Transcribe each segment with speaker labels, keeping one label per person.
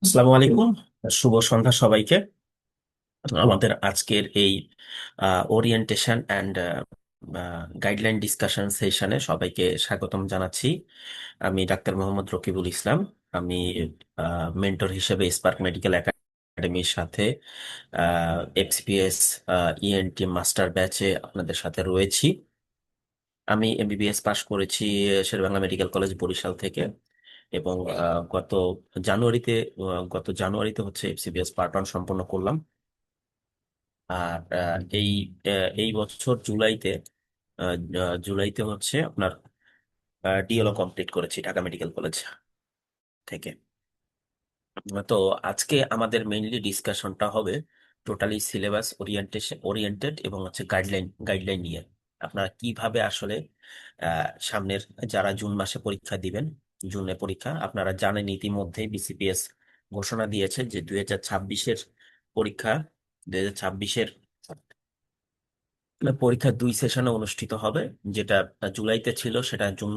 Speaker 1: আসসালামু আলাইকুম। শুভ সন্ধ্যা সবাইকে। আমাদের আজকের এই ওরিয়েন্টেশন অ্যান্ড গাইডলাইন ডিসকাশন সেশনে সবাইকে স্বাগতম জানাচ্ছি। আমি ডাক্তার মোহাম্মদ রকিবুল ইসলাম। আমি মেন্টর হিসেবে স্পার্ক মেডিকেল একাডেমির সাথে এফসিপিএস ইএনটি মাস্টার ব্যাচে আপনাদের সাথে রয়েছি। আমি এমবিবিএস পাশ করেছি শেরেবাংলা মেডিকেল কলেজ বরিশাল থেকে, এবং জানুয়ারিতে গত জানুয়ারিতে হচ্ছে এফসিবিএস পার্ট 1 সম্পন্ন করলাম। আর এই বছর জুলাইতে হচ্ছে আপনার ডিএলও কমপ্লিট করেছি ঢাকা মেডিকেল কলেজ থেকে। তো আজকে আমাদের মেইনলি ডিসকাশনটা হবে টোটালি সিলেবাস ওরিয়েন্টেড এবং হচ্ছে গাইডলাইন নিয়ে। আপনারা কিভাবে আসলে সামনের যারা জুন মাসে পরীক্ষা দিবেন, জুনে পরীক্ষা, আপনারা জানেন ইতিমধ্যেই বিসিপিএস ঘোষণা দিয়েছে যে 2026-এর পরীক্ষা 2026-এর পরীক্ষা 2 সেশনে অনুষ্ঠিত হবে। যেটা জুলাইতে ছিল সেটা জুন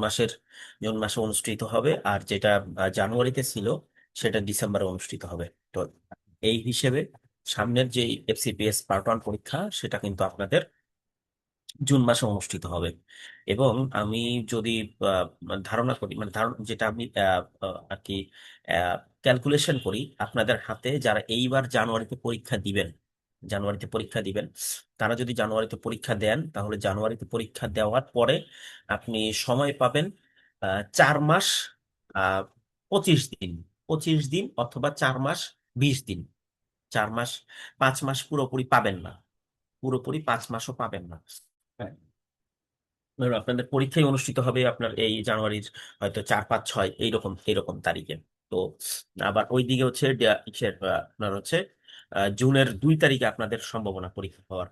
Speaker 1: মাসে অনুষ্ঠিত হবে, আর যেটা জানুয়ারিতে ছিল সেটা ডিসেম্বরে অনুষ্ঠিত হবে। তো এই হিসেবে সামনের যে এফসিপিএস পার্ট 1 পরীক্ষা সেটা কিন্তু আপনাদের জুন মাসে অনুষ্ঠিত হবে। এবং আমি যদি ধারণা করি, মানে যেটা আমি আর কি ক্যালকুলেশন করি, আপনাদের হাতে যারা এইবার জানুয়ারিতে পরীক্ষা দিবেন, তারা যদি জানুয়ারিতে পরীক্ষা দেন, তাহলে জানুয়ারিতে পরীক্ষা দেওয়ার পরে আপনি সময় পাবেন 4 মাস, 25 দিন, 25 দিন অথবা 4 মাস 20 দিন। 4 মাস, 5 মাস পুরোপুরি পাবেন না, পুরোপুরি 5 মাসও পাবেন না। হ্যাঁ, ধরুন আপনাদের পরীক্ষাই অনুষ্ঠিত হবে আপনার এই জানুয়ারির হয়তো 4, 5, 6 এইরকম এইরকম তারিখে। তো আবার ওই দিকে হচ্ছে আপনার হচ্ছে জুনের 2 তারিখে আপনাদের সম্ভাবনা পরীক্ষা হওয়ার,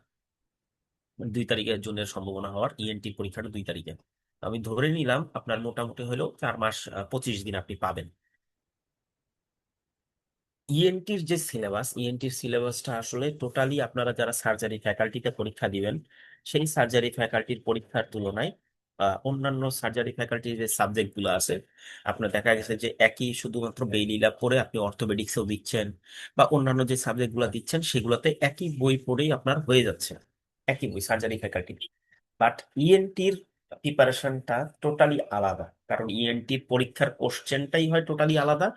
Speaker 1: 2 তারিখে জুনের সম্ভাবনা হওয়ার ইএনটি পরীক্ষাটা 2 তারিখে। তো আমি ধরে নিলাম আপনার মোটামুটি হলেও 4 মাস 25 দিন আপনি পাবেন। ইএনটির সিলেবাসটা আসলে টোটালি আপনারা যারা সার্জারি ফ্যাকাল্টিতে পরীক্ষা দিবেন, সেই সার্জারি ফ্যাকাল্টির পরীক্ষার তুলনায় অন্যান্য সার্জারি ফ্যাকাল্টির যে সাবজেক্ট গুলো আছে, আপনার দেখা গেছে যে একই শুধুমাত্র বেইলি ল্যাব পড়ে আপনি অর্থোপেডিক্সেও দিচ্ছেন, বা অন্যান্য যে সাবজেক্ট গুলো দিচ্ছেন সেগুলোতে একই বই পড়েই আপনার হয়ে যাচ্ছে, একই বই সার্জারি ফ্যাকাল্টি। বাট ইএনটির প্রিপারেশনটা টোটালি আলাদা, কারণ ইএনটির পরীক্ষার কোশ্চেনটাই হয় টোটালি আলাদা,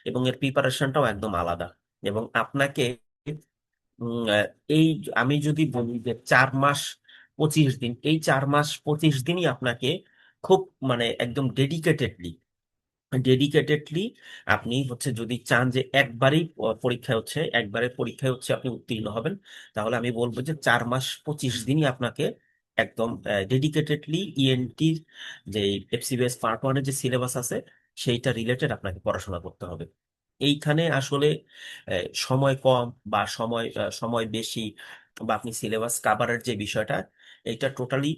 Speaker 1: এবং এর প্রিপারেশনটাও একদম আলাদা। এবং আপনাকে উম, আহ, এই আমি যদি বলি যে 4 মাস 25 দিন, এই 4 মাস 25 দিনই আপনাকে খুব, মানে একদম ডেডিকেটেডলি আপনি হচ্ছে যদি চান যে একবারে পরীক্ষায় হচ্ছে আপনি উত্তীর্ণ হবেন, তাহলে আমি বলবো যে 4 মাস 25 দিনই আপনাকে একদম ডেডিকেটেডলি ইএনটির যে এফসিবিএস পার্ট 1-এর যে সিলেবাস আছে সেইটা রিলেটেড আপনাকে পড়াশোনা করতে হবে। এইখানে আসলে সময় কম বা সময় বেশি, বা আপনি সিলেবাস কাভারের যে বিষয়টা, এটা টোটালি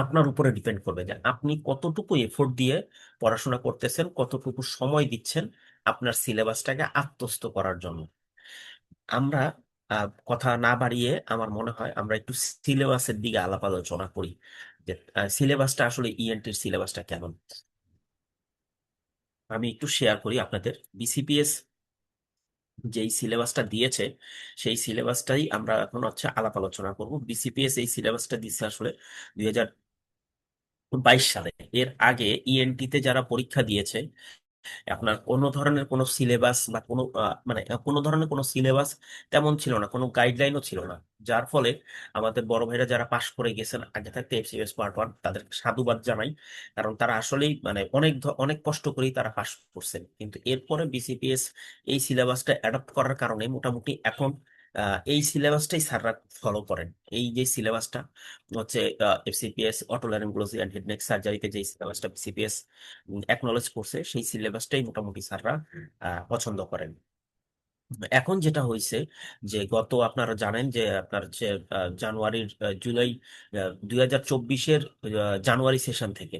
Speaker 1: আপনার উপরে ডিপেন্ড করবে যে আপনি কতটুকু এফোর্ট দিয়ে পড়াশোনা করতেছেন, কতটুকু সময় দিচ্ছেন আপনার সিলেবাসটাকে আত্মস্থ করার জন্য। আমরা কথা না বাড়িয়ে আমার মনে হয় আমরা একটু সিলেবাসের দিকে আলাপ আলোচনা করি, যে সিলেবাসটা আসলে ইএনটির সিলেবাসটা কেমন। আমি একটু শেয়ার করি আপনাদের। বিসিপিএস যেই সিলেবাসটা দিয়েছে সেই সিলেবাসটাই আমরা এখন হচ্ছে আলাপ আলোচনা করব। বিসিপিএস এই সিলেবাসটা দিচ্ছে আসলে 2022 সালে। এর আগে ইএনটিতে যারা পরীক্ষা দিয়েছে, আপনার কোনো ধরনের কোনো সিলেবাস বা মানে কোনো ধরনের কোনো সিলেবাস তেমন ছিল না, কোনো গাইডলাইনও ছিল না। যার ফলে আমাদের বড় ভাইরা যারা পাশ করে গেছেন আগে থাকতে এফসিএস পার্ট 1, তাদের সাধুবাদ জানাই, কারণ তারা আসলেই মানে অনেক কষ্ট করেই তারা পাশ করছেন। কিন্তু এরপরে বিসিপিএস এই সিলেবাসটা অ্যাডপ্ট করার কারণে মোটামুটি এখন এই সিলেবাসটাই স্যাররা ফলো করেন। এই যে সিলেবাসটা হচ্ছে এফসিপিএস অটোলারিঙ্গোলজি অ্যান্ড হেড নেক সার্জারিতে যে সিলেবাসটা বিসিপিএস একনলেজ করছে, সেই সিলেবাসটাই মোটামুটি স্যাররা পছন্দ করেন। এখন যেটা হয়েছে যে আপনারা জানেন যে আপনার যে জুলাই 2024-এর জানুয়ারি সেশন থেকে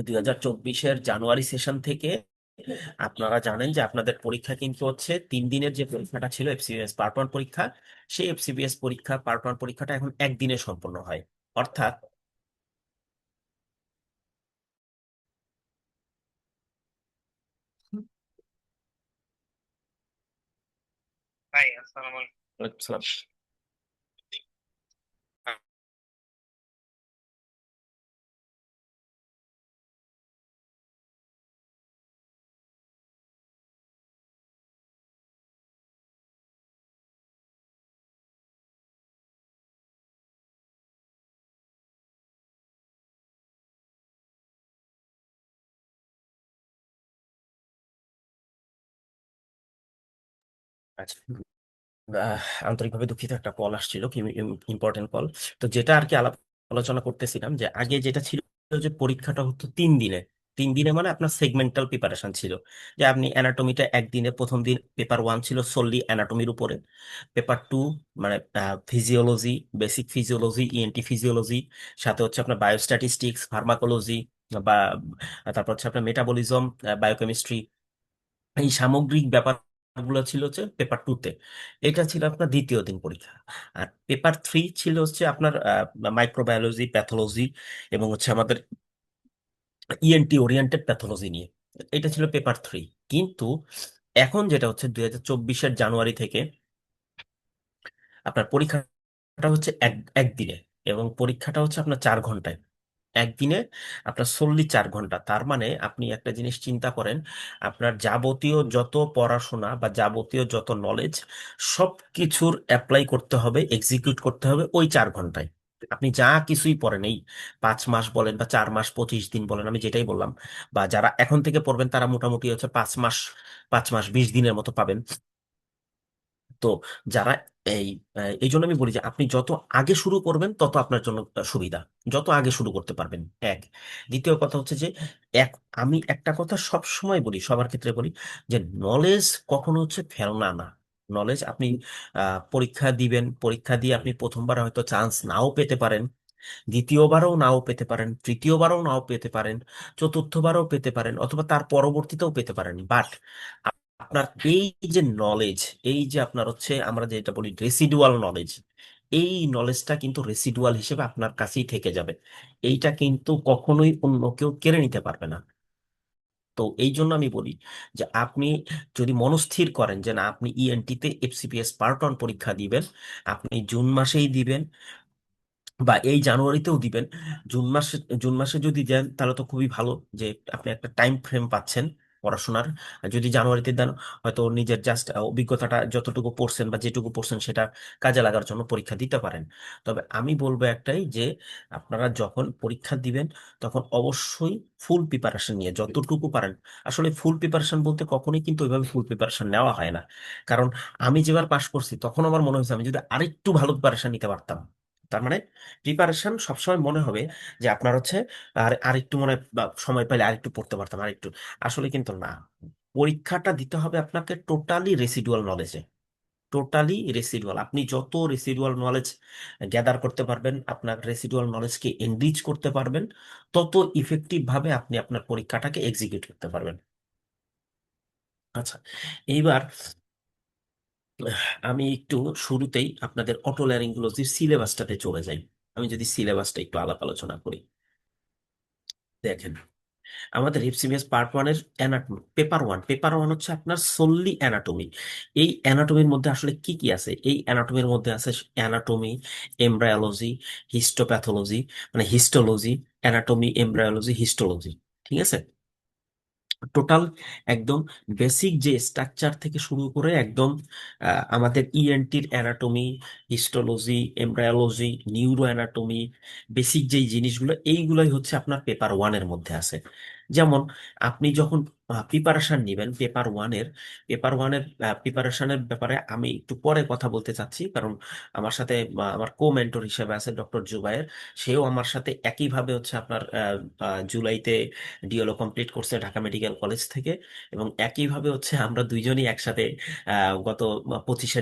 Speaker 1: 2024-এর জানুয়ারি সেশন থেকে আপনারা জানেন যে আপনাদের পরীক্ষা কিন্তু হচ্ছে 3 দিনের যে পরীক্ষাটা ছিল এফসিবিএস পার্ট 1 পরীক্ষা, সেই এফসিবিএস পরীক্ষা পার্ট 1 পরীক্ষাটা এখন একদিনে সম্পন্ন হয়। অর্থাৎ ওয়ালাইকুম সালাম। আচ্ছা, আহ, আন্তরিকভাবে দুঃখিত, একটা কল আসছিল, কি ইম্পর্টেন্ট কল। তো যেটা আর কি আলোচনা করতেছিলাম, যে আগে যেটা ছিল, যে পরীক্ষাটা হতো 3 দিনে। 3 দিনে মানে আপনার সেগমেন্টাল প্রিপারেশন ছিল, যে আপনি অ্যানাটমিটা একদিনে, প্রথম দিন পেপার 1 ছিল solely অ্যানাটমির উপরে, পেপার 2 মানে physiology, basic physiology, ENT physiology, সাথে হচ্ছে আপনার বায়োস্ট্যাটিস্টিক্স, ফার্মাকোলজি, বা তারপর হচ্ছে আপনার মেটাবলিজম, বায়োকেমিস্ট্রি, এই সামগ্রিক ব্যাপারগুলো ছিল হচ্ছে পেপার 2-তে। এটা ছিল আপনার দ্বিতীয় দিন পরীক্ষা। আর পেপার 3 ছিল হচ্ছে আপনার মাইক্রোবায়োলজি, প্যাথোলজি, এবং হচ্ছে আমাদের ইএনটি ওরিয়েন্টেড প্যাথোলজি নিয়ে। এটা ছিল পেপার 3। কিন্তু এখন যেটা হচ্ছে 2024-এর জানুয়ারি থেকে আপনার পরীক্ষাটা হচ্ছে একদিনে, এবং পরীক্ষাটা হচ্ছে আপনার 4 ঘন্টায়। একদিনে আপনার 40 4 ঘন্টা। তার মানে আপনি একটা জিনিস চিন্তা করেন, আপনার যাবতীয় যত পড়াশোনা বা যাবতীয় যত নলেজ, সব কিছুর অ্যাপ্লাই করতে হবে, এক্সিকিউট করতে হবে ওই 4 ঘন্টায়। আপনি যা কিছুই পড়েন, এই 5 মাস বলেন বা 4 মাস 25 দিন বলেন, আমি যেটাই বললাম, বা যারা এখন থেকে পড়বেন তারা মোটামুটি হচ্ছে 5 মাস, 5 মাস 20 দিনের মতো পাবেন। তো যারা এই এই জন্য আমি বলি যে আপনি যত আগে শুরু করবেন তত আপনার জন্য সুবিধা, যত আগে শুরু করতে পারবেন। এক, দ্বিতীয় কথা হচ্ছে যে এক, আমি একটা কথা সব সময় বলি, সবার ক্ষেত্রে বলি, যে নলেজ কখনো হচ্ছে ফেলনা না। নলেজ আপনি পরীক্ষা দিবেন, পরীক্ষা দিয়ে আপনি প্রথমবার হয়তো চান্স নাও পেতে পারেন, দ্বিতীয়বারও নাও পেতে পারেন, তৃতীয়বারও নাও পেতে পারেন, চতুর্থবারও পেতে পারেন, অথবা তার পরবর্তীতেও পেতে পারেন। বাট আপনার এই যে নলেজ, এই যে আপনার হচ্ছে আমরা যেটা বলি রেসিডুয়াল নলেজ, এই নলেজটা কিন্তু রেসিডুয়াল হিসেবে আপনার কাছেই থেকে যাবে। এইটা কিন্তু কখনোই অন্য কেউ কেড়ে নিতে পারবে না। তো এই জন্য আমি বলি যে আপনি যদি মনস্থির করেন যে না, আপনি ইএনটিতে এফসিপিএস পার্ট 1 পরীক্ষা দিবেন, আপনি জুন মাসেই দিবেন বা এই জানুয়ারিতেও দিবেন। জুন মাসে যদি দেন তাহলে তো খুবই ভালো, যে আপনি একটা টাইম ফ্রেম পাচ্ছেন পড়াশোনার। আর যদি জানুয়ারিতে দেন, হয়তো নিজের জাস্ট অভিজ্ঞতাটা যতটুকু পড়ছেন বা যেটুকু পড়ছেন সেটা কাজে লাগার জন্য পরীক্ষা দিতে পারেন। তবে আমি বলবো একটাই, যে আপনারা যখন পরীক্ষা দিবেন তখন অবশ্যই ফুল প্রিপারেশন নিয়ে যতটুকু পারেন। আসলে ফুল প্রিপারেশন বলতে কখনোই কিন্তু ওইভাবে ফুল প্রিপারেশন নেওয়া হয় না। কারণ আমি যেবার পাশ করছি তখন আমার মনে হয়েছে আমি যদি আরেকটু ভালো প্রিপারেশন নিতে পারতাম। তার মানে প্রিপারেশন সবসময় মনে হবে যে আপনার হচ্ছে আর আরেকটু মনে বা সময় পেলে আরেকটু পড়তে পারতাম আরেকটু। আসলে কিন্তু না, পরীক্ষাটা দিতে হবে আপনাকে টোটালি রেসিডুয়াল নলেজে। টোটালি রেসিডুয়াল, আপনি যত রেসিডুয়াল নলেজ গ্যাদার করতে পারবেন, আপনার রেসিডুয়াল নলেজকে এনরিচ করতে পারবেন, তত ইফেক্টিভ ভাবে আপনি আপনার পরীক্ষাটাকে এক্সিকিউট করতে পারবেন। আচ্ছা, এইবার আমি একটু শুরুতেই আপনাদের অটোল্যারিঙ্গোলজির সিলেবাসটাতে চলে যাই। আমি যদি সিলেবাসটা একটু আলাপ আলোচনা করি, দেখেন, আমাদের এফসিবিএস পার্ট 1-এর অ্যানাটমি, পেপার 1 হচ্ছে আপনার solely অ্যানাটমি। এই অ্যানাটমির মধ্যে আসলে কি কি আছে? এই অ্যানাটমির মধ্যে আছে অ্যানাটমি, এমব্রায়োলজি, হিস্টোপ্যাথোলজি, মানে হিস্টোলজি, অ্যানাটমি, এমব্রায়োলজি, হিস্টোলজি। ঠিক আছে? টোটাল একদম বেসিক যে স্ট্রাকচার থেকে শুরু করে একদম আমাদের ইএনটির anatomy, histology, embryology, neuroanatomy, basic যেই জিনিসগুলো, এইগুলোই হচ্ছে আপনার পেপার 1-এর মধ্যে আছে। যেমন আপনি যখন প্রিপারেশন নেবেন পেপার ওয়ানের প্রিপারেশনের ব্যাপারে আমি একটু পরে কথা বলতে চাচ্ছি, কারণ আমার সাথে আমার কো মেন্টর হিসেবে আছে ডক্টর জুবায়ের। সেও আমার সাথে একইভাবে হচ্ছে আপনার জুলাইতে ডিএলও কমপ্লিট করছে ঢাকা মেডিকেল কলেজ থেকে। এবং একইভাবে হচ্ছে আমরা দুইজনই একসাথে গত 25শে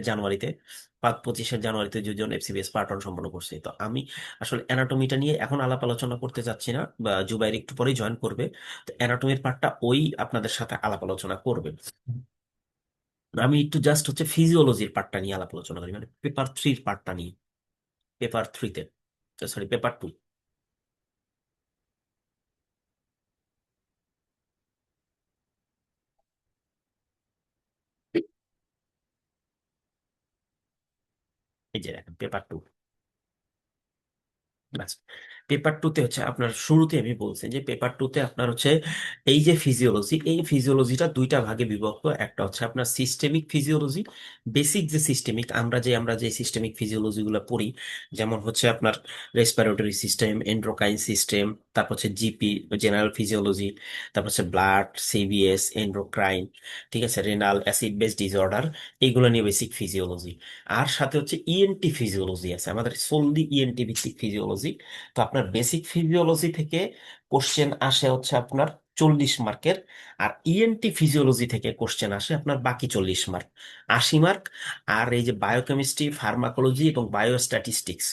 Speaker 1: জানুয়ারিতে দুজন এফসিবিএস পার্ট 1 সম্পন্ন করছি। তো আমি আসলে অ্যানাটমিটা নিয়ে এখন আলাপ আলোচনা করতে চাচ্ছি না, বা জুবাইর একটু পরেই জয়েন করবে। তো অ্যানাটমির পার্টটা ওই আপনাদের সাথে আলাপ আলোচনা করবে। আমি একটু জাস্ট হচ্ছে ফিজিওলজির পার্টটা নিয়ে আলাপ আলোচনা করি, মানে পেপার 3-র পার্টটা নিয়ে। পেপার 3-তে, সরি, পেপার 2। এই যে দেখেন পেপার টু। আচ্ছা, পেপার টুতে হচ্ছে আপনার শুরুতে আমি বলছি যে পেপার টুতে আপনার হচ্ছে এই যে ফিজিওলজি, এই ফিজিওলজিটা দুইটা ভাগে বিভক্ত। একটা হচ্ছে আপনার সিস্টেমিক ফিজিওলজি, বেসিক যে সিস্টেমিক, আমরা যে সিস্টেমিক ফিজিওলজি গুলো পড়ি, যেমন হচ্ছে আপনার রেসপিরেটরি সিস্টেম, এন্ডোক্রাইন সিস্টেম, তারপর হচ্ছে জিপি, জেনারেল ফিজিওলজি, তারপর হচ্ছে ব্লাড, সিবিএস, এন্ডোক্রাইন, ঠিক আছে, রেনাল, অ্যাসিড বেস ডিসঅর্ডার, এইগুলো নিয়ে বেসিক ফিজিওলজি। আর সাথে হচ্ছে ইএনটি ফিজিওলজি আছে, আমাদের সোললি ইএনটি ভিত্তিক ফিজিওলজি। তো আপনার বেসিক ফিজিওলজি থেকে কোশ্চেন আসে হচ্ছে আপনার 40 মার্কের, আর ইএনটি ফিজিওলজি থেকে কোশ্চেন আসে আপনার বাকি 40 মার্ক, 80 মার্ক। আর এই যে বায়োকেমিস্ট্রি, ফার্মাকোলজি এবং বায়োস্ট্যাটিস্টিক্স,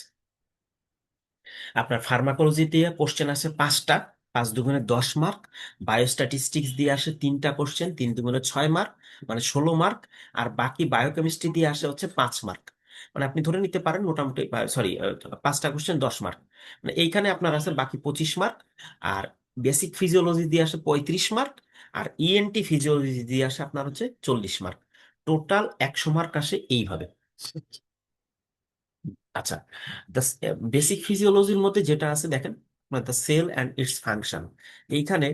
Speaker 1: আপনার ফার্মাকোলজি দিয়ে কোশ্চেন আসে 5টা, 5 দুগুণে 10 মার্ক। বায়োস্ট্যাটিস্টিক্স দিয়ে আসে 3টা কোশ্চেন, 3 দুগুণে 6 মার্ক, মানে 16 মার্ক। আর বাকি বায়োকেমিস্ট্রি দিয়ে আসে হচ্ছে 5 মার্ক। মানে আপনি ধরে নিতে পারেন মোটামুটি, সরি, 5টা কোশ্চেন 10 মার্ক, মানে এইখানে আপনার আছে বাকি 25 মার্ক। আর বেসিক ফিজিওলজি দিয়ে আসে 35 মার্ক, আর ইএনটি ফিজিওলজি দিয়ে আসে আপনার হচ্ছে 40 মার্ক। টোটাল 100 মার্ক আসে এইভাবে। আচ্ছা, দ্য বেসিক ফিজিওলজির মধ্যে যেটা আছে দেখেন, the cell and its function. এইখানে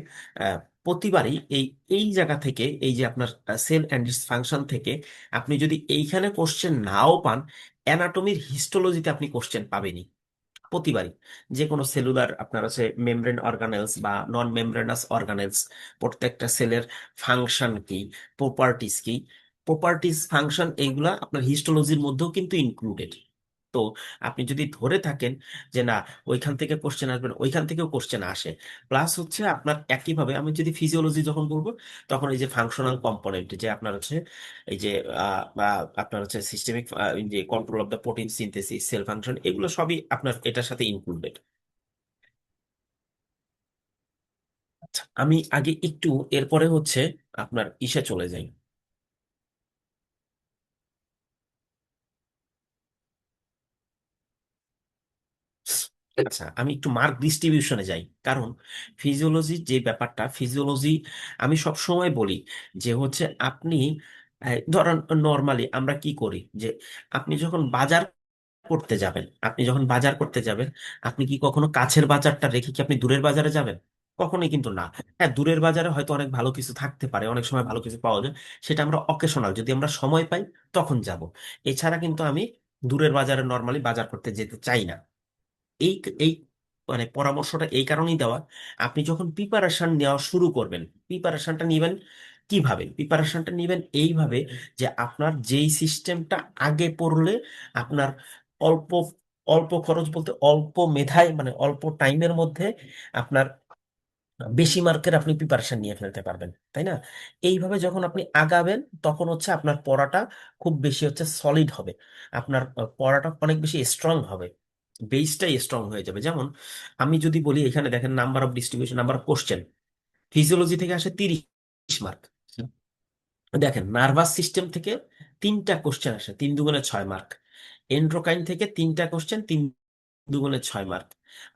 Speaker 1: প্রতিবারই এই এই জায়গা থেকে, এই যে আপনার সেল অ্যান্ড ইটস ফাংশন থেকে আপনি যদি এইখানে কোশ্চেন নাও পান, অ্যানাটমির হিস্টোলজিতে আপনি কোশ্চেন পাবেনই প্রতিবারই। যে কোনো সেলুলার আপনার আছে মেমব্রেন অর্গানেলস বা নন মেমব্রেনাস অর্গানেলস, প্রত্যেকটা সেলের ফাংশন কি, প্রপার্টিস কি, প্রপার্টিস ফাংশন, এইগুলা আপনার হিস্টোলজির মধ্যেও কিন্তু ইনক্লুডেড। তো আপনি যদি ধরে থাকেন যে না, ওইখান থেকে কোশ্চেন আসবে না, ওইখান থেকেও কোশ্চেন আসে। প্লাস হচ্ছে আপনার একইভাবে আমি যদি ফিজিওলজি যখন বলবো, তখন এই যে ফাংশনাল কম্পোনেন্ট, যে আপনার হচ্ছে এই যে আপনার হচ্ছে সিস্টেমিক, যে control of the protein synthesis, cell function, এগুলো সবই আপনার এটার সাথে ইনক্লুডেড। আচ্ছা, আমি আগে একটু এরপরে হচ্ছে আপনার ইসে চলে যাই। আচ্ছা, আমি একটু মার্ক ডিস্ট্রিবিউশনে যাই, কারণ ফিজিওলজির যে ব্যাপারটা, ফিজিওলজি আমি সব সময় বলি যে হচ্ছে আপনি ধরেন নর্মালি আমরা কি করি, যে আপনি যখন বাজার করতে যাবেন, আপনি কি কখনো কাছের বাজারটা রেখে কি আপনি দূরের বাজারে যাবেন? কখনোই কিন্তু না। হ্যাঁ, দূরের বাজারে হয়তো অনেক ভালো কিছু থাকতে পারে, অনেক সময় ভালো কিছু পাওয়া যায়, সেটা আমরা অকেশনাল, যদি আমরা সময় পাই তখন যাব। এছাড়া কিন্তু আমি দূরের বাজারে নর্মালি বাজার করতে যেতে চাই না। এই এই মানে পরামর্শটা এই কারণেই দেওয়া, আপনি যখন প্রিপারেশন নেওয়া শুরু করবেন, প্রিপারেশনটা নিবেন কিভাবে? প্রিপারেশনটা নিবেন এইভাবে যে আপনার যেই সিস্টেমটা আগে পড়লে আপনার অল্প অল্প খরচ বলতে অল্প মেধায়, মানে অল্প টাইমের মধ্যে আপনার বেশি মার্কের আপনি প্রিপারেশন নিয়ে ফেলতে পারবেন, তাই না? এইভাবে যখন আপনি আগাবেন, তখন হচ্ছে আপনার পড়াটা খুব বেশি হচ্ছে সলিড হবে, আপনার পড়াটা অনেক বেশি স্ট্রং হবে, বেসটাই স্ট্রং হয়ে যাবে। যেমন আমি যদি বলি, এখানে দেখেন number of distribution, number of question, physiology থেকে আসে 30 মার্ক। দেখেন নার্ভাস সিস্টেম থেকে 3টা কোশ্চেন আসে, 3 দুগুণে 6 মার্ক। এন্ড্রোকাইন থেকে 3টা কোশ্চেন, 3 দুগুণে 6 মার্ক।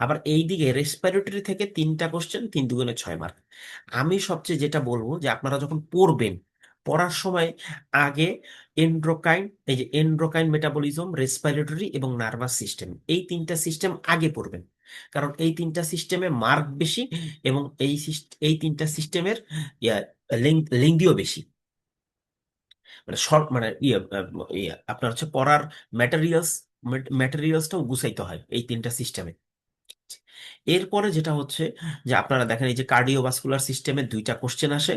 Speaker 1: আবার এই দিকে রেসপিরেটরি থেকে 3টা কোশ্চেন, 3 দুগুণে 6 মার্ক। আমি সবচেয়ে যেটা বলবো যে আপনারা যখন পড়বেন, পড়ার সময় আগে এন্ড্রোকাইন, এই যে এন্ড্রোকাইন মেটাবলিজম, রেসপিরেটরি এবং নার্ভাস সিস্টেম, এই 3টা সিস্টেম আগে পড়বেন। কারণ এই 3টা সিস্টেমে মার্ক বেশি, এবং এই 3টা সিস্টেমের লিঙ্কডিও বেশি, মানে শর্ট, মানে আপনার হচ্ছে পড়ার ম্যাটেরিয়ালস, ম্যাটেরিয়ালসটাও গুছাইতে হয় এই 3টা সিস্টেমে। এরপরে যেটা হচ্ছে যে আপনারা দেখেন এই যে কার্ডিওভাস্কুলার সিস্টেমে 2টা কোশ্চেন আসে,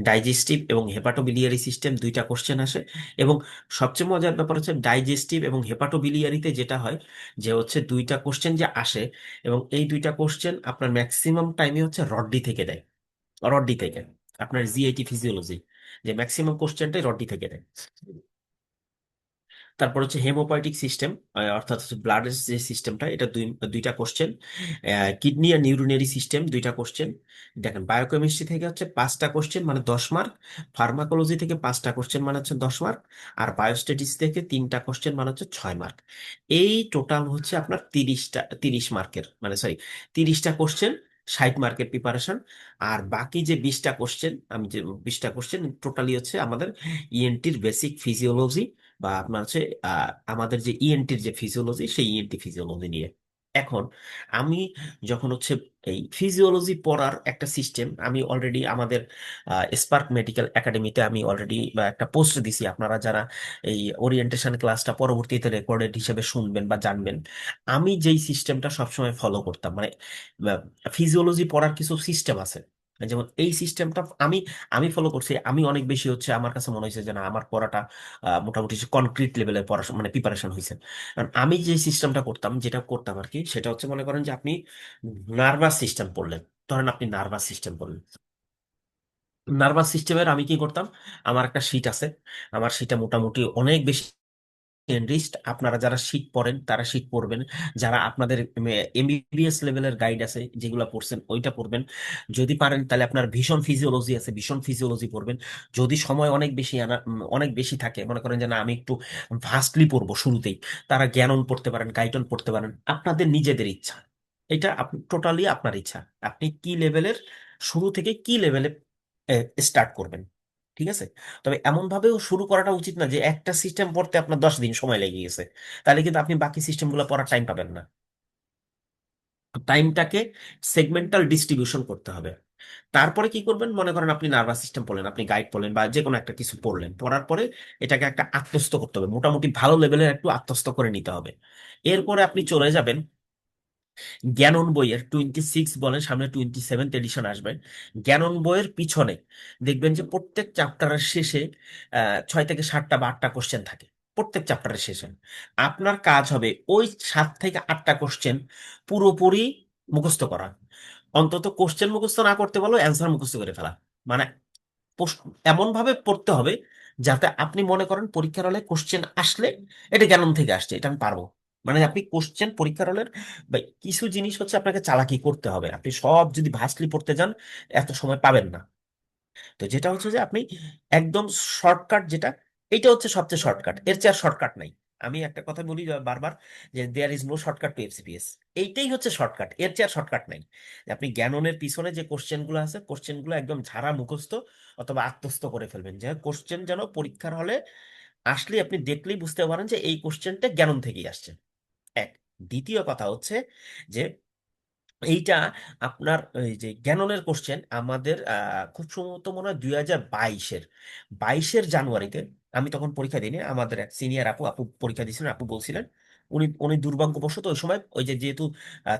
Speaker 1: ডাইজেস্টিভ এবং হেপাটোবিলিয়ারি সিস্টেম 2টা কোশ্চেন আসে। এবং সবচেয়ে মজার ব্যাপার হচ্ছে ডাইজেস্টিভ এবং হেপাটোবিলিয়ারিতে যেটা হয় যে হচ্ছে 2টা কোশ্চেন যে আসে, এবং এই 2টা কোশ্চেন আপনার ম্যাক্সিমাম টাইমে হচ্ছে রড্ডি থেকে দেয়, রড্ডি থেকে, আপনার জিআইটি ফিজিওলজি, যে ম্যাক্সিমাম কোশ্চেনটাই রড্ডি থেকে দেয়। তারপর হচ্ছে হেমোপয়েটিক সিস্টেম, অর্থাৎ হচ্ছে ব্লাডের যে সিস্টেমটা, এটা 2টা কোশ্চেন। কিডনি আর নিউরিনারি সিস্টেম 2টা কোশ্চেন। দেখেন বায়োকেমিস্ট্রি থেকে হচ্ছে 5টা কোশ্চেন, মানে 10 মার্ক। ফার্মাকোলজি থেকে 5টা কোশ্চেন, মানে হচ্ছে 10 মার্ক। আর বায়োস্ট্যাটিক্স থেকে 3টা কোশ্চেন, মানে হচ্ছে 6 মার্ক। এই টোটাল হচ্ছে আপনার 30মার্কের, মানে সরি, 30টা কোশ্চেন, 60 মার্কের প্রিপারেশন। আর বাকি যে 20টা কোশ্চেন, আমি যে 20টা কোশ্চেন টোটালি হচ্ছে আমাদের ইএনটির বেসিক ফিজিওলজি, বা আপনার হচ্ছে আমাদের যে ইএনটির যে ফিজিওলজি, সেই ইএনটি ফিজিওলজি নিয়ে। এখন আমি যখন হচ্ছে এই ফিজিওলজি পড়ার একটা সিস্টেম, আমি অলরেডি আমাদের স্পার্ক মেডিকেল একাডেমিতে আমি অলরেডি একটা পোস্ট দিছি। আপনারা যারা এই ওরিয়েন্টেশন ক্লাসটা পরবর্তীতে রেকর্ডেড হিসেবে শুনবেন বা জানবেন, আমি যেই সিস্টেমটা সবসময় ফলো করতাম, মানে ফিজিওলজি পড়ার কিছু সিস্টেম আছে, যেমন এই সিস্টেমটা আমি আমি ফলো করছি। আমি অনেক বেশি হচ্ছে, আমার কাছে মনে হয়েছে যে না, আমার পড়াটা মোটামুটি কনক্রিট লেভেলের পড়াশোনা মানে প্রিপারেশন হয়েছে। কারণ আমি যে সিস্টেমটা করতাম, যেটা করতাম আর কি, সেটা হচ্ছে মনে করেন যে আপনি নার্ভাস সিস্টেম পড়লেন। ধরেন আপনি নার্ভাস সিস্টেম পড়লেন, নার্ভাস সিস্টেমের আমি কি করতাম, আমার একটা শীট আছে। আমার শীটটা মোটামুটি অনেক বেশি এনরিচড। আপনারা যারা শীট পড়েন তারা শীট পড়বেন, যারা আপনাদের এমবিবিএস লেভেলের গাইড আছে যেগুলো পড়ছেন ওইটা পড়বেন। যদি পারেন তাহলে আপনার ভীষণ ফিজিওলজি আছে, ভীষণ ফিজিওলজি পড়বেন। যদি সময় অনেক বেশি অনেক বেশি থাকে, মনে করেন যে না আমি একটু ভাস্টলি পড়বো শুরুতেই, তারা জ্ঞানন পড়তে পারেন, গাইটন পড়তে পারেন, আপনাদের নিজেদের ইচ্ছা। এটা আপনি টোটালি আপনার ইচ্ছা, আপনি কি লেভেলের, শুরু থেকে কি লেভেলে স্টার্ট করবেন। ঠিক আছে? তবে এমন ভাবেও শুরু করাটা উচিত না যে একটা সিস্টেম পড়তে আপনার 10 দিন সময় লেগে গেছে, তাহলে কিন্তু আপনি বাকি সিস্টেমগুলো পড়ার টাইম পাবেন না। টাইমটাকে সেগমেন্টাল ডিস্ট্রিবিউশন করতে হবে। তারপরে কি করবেন, মনে করেন আপনি নার্ভাস সিস্টেম পড়লেন, আপনি গাইড পড়লেন, বা যে কোনো একটা কিছু পড়লেন, পড়ার পরে এটাকে একটা আত্মস্থ করতে হবে, মোটামুটি ভালো লেভেলের একটু আত্মস্থ করে নিতে হবে। এরপরে আপনি চলে যাবেন জ্ঞানন বইয়ের 26 বলেন, সামনে 27th এডিশন আসবে। জ্ঞানন বইয়ের পিছনে দেখবেন যে প্রত্যেক চ্যাপ্টারের শেষে 6 থেকে 7টা বা 8টা কোশ্চেন থাকে। প্রত্যেক চ্যাপ্টারের শেষে আপনার কাজ হবে ওই 7 থেকে 8টা কোশ্চেন পুরোপুরি মুখস্থ করা। অন্তত কোশ্চেন মুখস্থ না করতে পারলেও অ্যান্সার মুখস্থ করে ফেলা। মানে এমন ভাবে পড়তে হবে যাতে আপনি মনে করেন পরীক্ষার হলে কোশ্চেন আসলে এটা জ্ঞান থেকে আসছে, এটা আমি পারবো। মানে আপনি কোশ্চেন পরীক্ষার হলের বা কিছু জিনিস হচ্ছে আপনাকে চালাকি করতে হবে। আপনি সব যদি ভার্সলি পড়তে যান এত সময় পাবেন না। তো যেটা হচ্ছে যে আপনি একদম শর্টকাট যেটা, এটা হচ্ছে সবচেয়ে শর্টকাট, এর চেয়ে আর শর্টকাট নাই। আমি একটা কথা বলি বারবার, যে there is no shortcut to FCPS. এইটাই হচ্ছে শর্টকাট, এর চেয়ে আর শর্টকাট নাই। যে আপনি জ্ঞাননের পিছনে যে কোশ্চেনগুলো আছে, কোশ্চেনগুলো একদম ঝাড়া মুখস্থ অথবা আত্মস্থ করে ফেলবেন, যে কোশ্চেন যেন পরীক্ষার হলে আসলে আপনি দেখলেই বুঝতে পারেন যে এই কোশ্চেনটা জ্ঞানন থেকেই আসছে। এক, দ্বিতীয় কথা হচ্ছে যে এইটা আপনার এই যে গ্যাননের কোশ্চেন আমাদের খুব সম্ভবত মনে হয় 2022-এর জানুয়ারিতে, আমি তখন পরীক্ষা দিইনি, আমাদের এক সিনিয়র আপু আপু পরীক্ষা দিয়েছিলেন। আপু বলছিলেন, উনি উনি দুর্ভাগ্যবশত ওই সময় ওই যে যেহেতু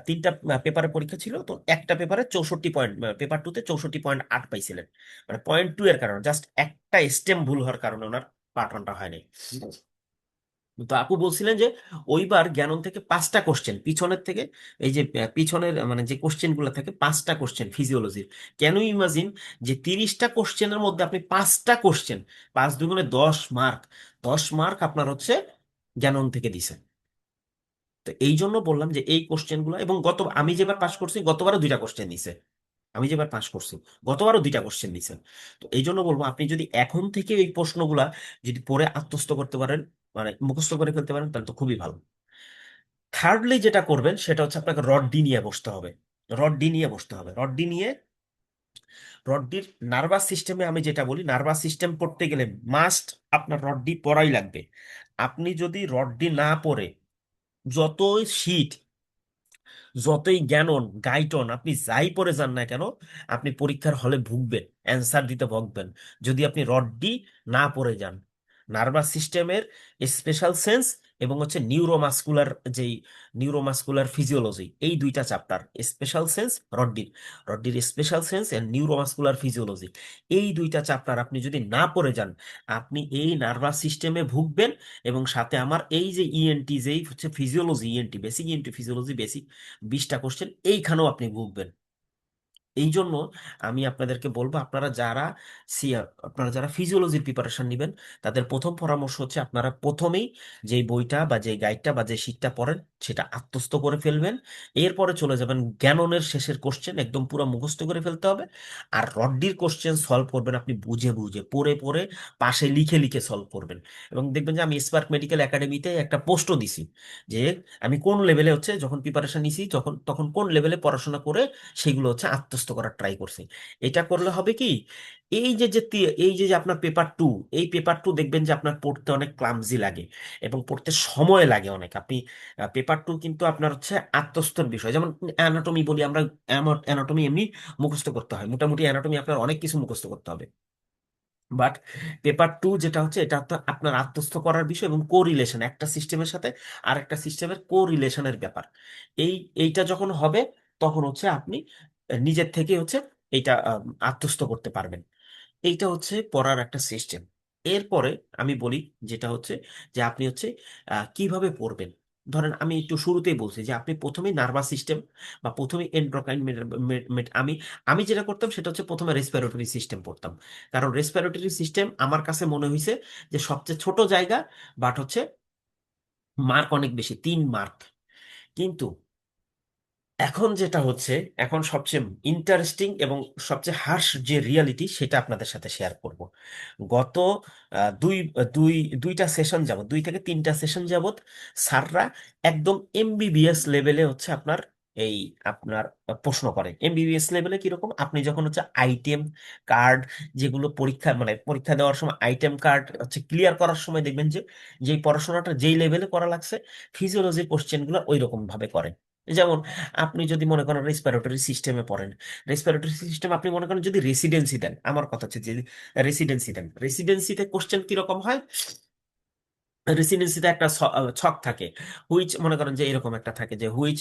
Speaker 1: 3টা পেপারের পরীক্ষা ছিল, তো একটা পেপারে 64 পয়েন্ট, পেপার 2-তে 64.8 পাইছিলেন। মানে পয়েন্ট 2 এর কারণে, জাস্ট একটা স্টেম ভুল হওয়ার কারণে ওনার পাঠানটা হয়নি। তো আপু বলছিলেন যে ওইবার জ্ঞানন থেকে 5টা কোশ্চেন পিছনের থেকে, এই যে পিছনের মানে যে কোশ্চেন গুলো থাকে 5টা কোশ্চেন ফিজিওলজির। কেন ইমাজিন যে 30টা কোশ্চেনের মধ্যে আপনি 5টা কোশ্চেন, 5 দুগুণে 10 মার্ক, 10 মার্ক আপনার হচ্ছে জ্ঞানন থেকে দিছে। তো এই জন্য বললাম যে এই কোশ্চেন গুলো, এবং আমি যেবার পাশ করছি গতবারও 2টা কোশ্চেন দিছে। আমি যেবার পাশ করছি গতবারও 2টা কোশ্চেন দিছে। তো এই জন্য বলবো আপনি যদি এখন থেকে এই প্রশ্নগুলা যদি পড়ে আত্মস্থ করতে পারেন, মানে মুখস্থ করে ফেলতে পারেন, তাহলে তো খুবই ভালো। থার্ডলি যেটা করবেন সেটা হচ্ছে আপনাকে রড ডি নিয়ে বসতে হবে। রড ডি নিয়ে, রডডির নার্ভাস সিস্টেমে, আমি যেটা বলি নার্ভাস সিস্টেম পড়তে গেলে মাস্ট আপনার রডডি পড়াই লাগবে। আপনি যদি রডডি না পড়ে যতই শীট, যতই জ্ঞানন গাইটন আপনি যাই পড়ে যান না কেন, আপনি পরীক্ষার হলে ভুগবেন, অ্যান্সার দিতে ভুগবেন, যদি আপনি রডডি না পড়ে যান। নার্ভাস সিস্টেমের স্পেশাল সেন্স এবং হচ্ছে নিউরোমাস্কুলার, যেই নিউরোমাস্কুলার ফিজিওলজি, এই 2টা চ্যাপ্টার, স্পেশাল সেন্স রড্ডির, রড্ডির special sense and neuromuscular physiology, এই 2টা চ্যাপ্টার আপনি যদি না পড়ে যান, আপনি এই নার্ভাস সিস্টেমে ভুগবেন। এবং সাথে আমার এই যে ইএনটি, যেই হচ্ছে physiology, ENT basic, ENT physiology basic, 20টা কোশ্চেন এইখানেও আপনি ভুগবেন। এই জন্য আমি আপনাদেরকে বলবো, আপনারা যারা ফিজিওলজির প্রিপারেশন নেবেন, তাদের প্রথম পরামর্শ হচ্ছে আপনারা প্রথমেই যেই বইটা বা যে গাইডটা বা যে শীটটা পড়েন সেটা আত্মস্থ করে ফেলবেন। এরপরে চলে যাবেন জ্ঞাননের শেষের কোশ্চেন একদম পুরো মুখস্থ করে ফেলতে হবে। আর রড্ডির কোশ্চেন সলভ করবেন আপনি বুঝে বুঝে, পড়ে পড়ে, পাশে লিখে লিখে সলভ করবেন। এবং দেখবেন যে আমি স্পার্ক মেডিকেল একাডেমিতে একটা পোস্টও দিছি যে আমি কোন লেভেলে হচ্ছে যখন প্রিপারেশন নিছি, তখন তখন কোন লেভেলে পড়াশোনা করে সেগুলো হচ্ছে আত্মস্থ করার ট্রাই করছি। এটা করলে হবে কি, এই যে যে আপনার পেপার 2, এই পেপার 2 দেখবেন যে আপনার পড়তে অনেক ক্লামজি লাগে এবং পড়তে সময় লাগে অনেক। আপনি পেপার 2 কিন্তু আপনার হচ্ছে আত্মস্থর বিষয়, যেমন অ্যানাটমি বলি আমরা, অ্যানাটমি এমনি মুখস্থ করতে হয়, মোটামুটি অ্যানাটমি আপনার অনেক কিছু মুখস্থ করতে হবে। বাট পেপার 2 যেটা হচ্ছে, এটা তো আপনার আত্মস্থ করার বিষয় এবং কোরিলেশন, একটা সিস্টেমের সাথে আরেকটা সিস্টেমের কোরিলেশনের ব্যাপার। এই এইটা যখন হবে, তখন হচ্ছে আপনি নিজের থেকে হচ্ছে এইটা আত্মস্থ করতে পারবেন। এইটা হচ্ছে পড়ার একটা সিস্টেম। এরপরে আমি বলি যেটা হচ্ছে যে আপনি হচ্ছে কিভাবে পড়বেন। ধরেন আমি একটু শুরুতেই বলছি যে আপনি প্রথমে নার্ভাস সিস্টেম বা প্রথমে এন্ডোক্রাইন, আমি আমি যেটা করতাম সেটা হচ্ছে প্রথমে রেসপিরেটরি সিস্টেম পড়তাম। কারণ রেসপিরেটরি সিস্টেম আমার কাছে মনে হয়েছে যে সবচেয়ে ছোট জায়গা, বাট হচ্ছে মার্ক অনেক বেশি, 3 মার্ক। কিন্তু এখন যেটা হচ্ছে, এখন সবচেয়ে ইন্টারেস্টিং এবং সবচেয়ে হার্শ যে রিয়ালিটি সেটা আপনাদের সাথে শেয়ার করব। গত আহ, দুই দুই দুইটা সেশন যাবত, 2 থেকে 3টা সেশন যাবত স্যাররা একদম এমবিবিএস লেভেলে হচ্ছে আপনার প্রশ্ন করে। এমবিবিএস লেভেলে কিরকম, আপনি যখন হচ্ছে আইটেম কার্ড, যেগুলো পরীক্ষা মানে পরীক্ষা দেওয়ার সময় আইটেম কার্ড হচ্ছে ক্লিয়ার করার সময় দেখবেন যে যেই পড়াশোনাটা যেই লেভেলে করা লাগছে, ফিজিওলজির কোশ্চেনগুলো ওই রকম ভাবে করে। যেমন আপনি যদি মনে করেন রেসপিরেটরি সিস্টেমে পড়েন, রেসপিরেটরি সিস্টেম আপনি মনে করেন যদি রেসিডেন্সি দেন, আমার কথা হচ্ছে যে রেসিডেন্সি দেন, রেসিডেন্সিতে কোশ্চেন কিরকম হয়, রেসিডেন্সিতে একটা ছক থাকে, হুইচ মনে করেন যে এরকম একটা থাকে যে হুইচ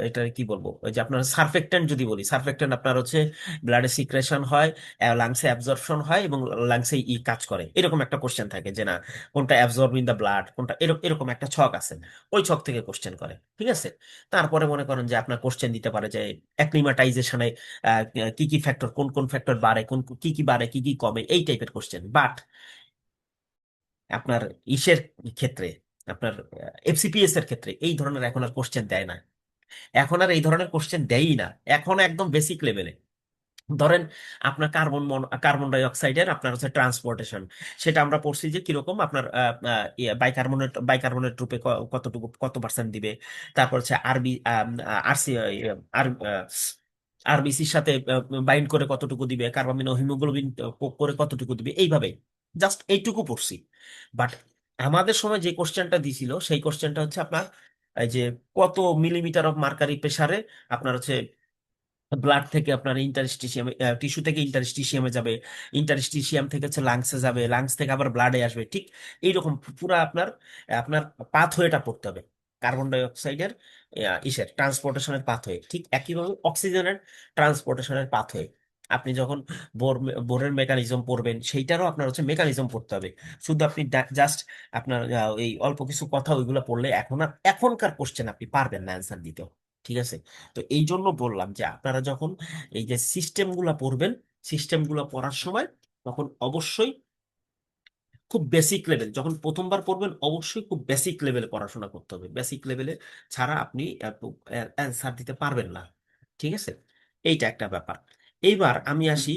Speaker 1: এটা কি বলবো, ওই যে আপনার সারফেক্টেন্ট যদি বলি, সারফেক্টেন্ট আপনার হচ্ছে ব্লাডে সিক্রেশন হয়, লাংসে অ্যাবজর্পশন হয় এবং লাংসে কাজ করে, এরকম একটা কোশ্চেন থাকে যে না কোনটা অ্যাবজর্ব ইন দ্য ব্লাড, কোনটা এরকম এরকম একটা ছক আছে। ওই ছক থেকে কোশ্চেন করে, ঠিক আছে। তারপরে মনে করেন যে আপনার কোশ্চেন দিতে পারে যে অ্যাক্লিমাটাইজেশনে কি কি ফ্যাক্টর, কোন কোন ফ্যাক্টর বাড়ে, কোন কি কি বাড়ে, কি কি কমে, এই টাইপের কোশ্চেন। বাট আপনার ইসের ক্ষেত্রে, আপনার এফসিপিএস এর ক্ষেত্রে এই ধরনের এখন আর কোশ্চেন দেয় না। এখন আর এই ধরনের কোশ্চেন দেয়ই না, এখন একদম বেসিক লেভেলে। ধরেন আপনার কার্বন ডাই অক্সাইডের আপনার হচ্ছে ট্রান্সপোর্টেশন, সেটা আমরা পড়ছি যে কিরকম আপনার বাইকার্বনেট রূপে কতটুকু কত পার্সেন্ট দিবে। তারপর হচ্ছে আরসি আর আরবিসির সাথে বাইন্ড করে কতটুকু দিবে, কার্বামিনো হিমোগ্লোবিন করে কতটুকু দিবে, এইভাবে জাস্ট এইটুকু পড়ছি। বাট আমাদের সময় যে কোশ্চেনটা দিছিল সেই কোশ্চেনটা হচ্ছে আপনার এই যে কত মিলিমিটার অফ মার্কারি প্রেসারে আপনার হচ্ছে ব্লাড থেকে আপনার ইন্টারস্টিশিয়ামে, টিস্যু থেকে ইন্টারস্টিশিয়ামে যাবে, ইন্টারস্টিশিয়াম থেকে হচ্ছে লাংসে যাবে, লাংস থেকে আবার ব্লাডে আসবে, ঠিক এইরকম পুরা আপনার আপনার পাথওয়েটা পড়তে হবে। কার্বন ডাই অক্সাইডের ইসের ট্রান্সপোর্টেশনের পাথওয়ে, ঠিক একইভাবে অক্সিজেনের ট্রান্সপোর্টেশনের পাথওয়ে। আপনি যখন বোরের মেকানিজম পড়বেন, সেইটারও আপনার হচ্ছে মেকানিজম পড়তে হবে। শুধু আপনি জাস্ট আপনার এই অল্প কিছু কথা ওইগুলো পড়লে এখনকার কোশ্চেন আপনি পারবেন না অ্যান্সার দিতে, ঠিক আছে। তো এই জন্য বললাম যে আপনারা যখন এই যে সিস্টেমগুলো পড়বেন, সিস্টেমগুলো পড়ার সময় তখন অবশ্যই খুব বেসিক লেভেল, যখন প্রথমবার পড়বেন অবশ্যই খুব বেসিক লেভেলে পড়াশোনা করতে হবে। বেসিক লেভেলে ছাড়া আপনি অ্যান্সার দিতে পারবেন না, ঠিক আছে। এইটা একটা ব্যাপার। এইবার আমি আসি,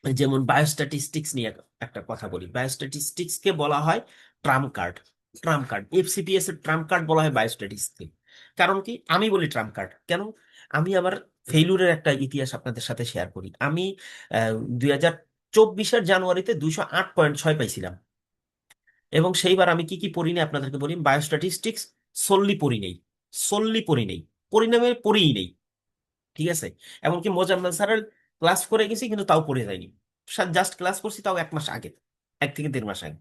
Speaker 1: যেমন বায়োস্ট্যাটিস্টিক্স নিয়ে একটা কথা বলি। বায়োস্ট্যাটিস্টিক্স কে বলা হয় Trump card. Trump card, FCPS এর ট্রাম্প কার্ড বলা হয় বায়োস্ট্যাটিস্টিক্স। কারণ কি আমি বলি ট্রাম্প কার্ড কেন, আমি আমার ফেইলুরের একটা ইতিহাস আপনাদের সাথে শেয়ার করি। আমি 2024-এর জানুয়ারিতে 208.6 পাইছিলাম। এবং সেইবার আমি কি কি পড়ি নাই আপনাদেরকে বলি। বায়োস্ট্যাটিস্টিক্স solely পড়ি নেই, solely পড়ি নেই, পরিণামে পড়িই নেই, ঠিক আছে। এমনকি মোজাম্মেল স্যারের ক্লাস করে গেছি কিন্তু তাও পড়ে যায়নি, জাস্ট ক্লাস করছি তাও 1 মাস আগে, 1 থেকে 1.5 মাস আগে।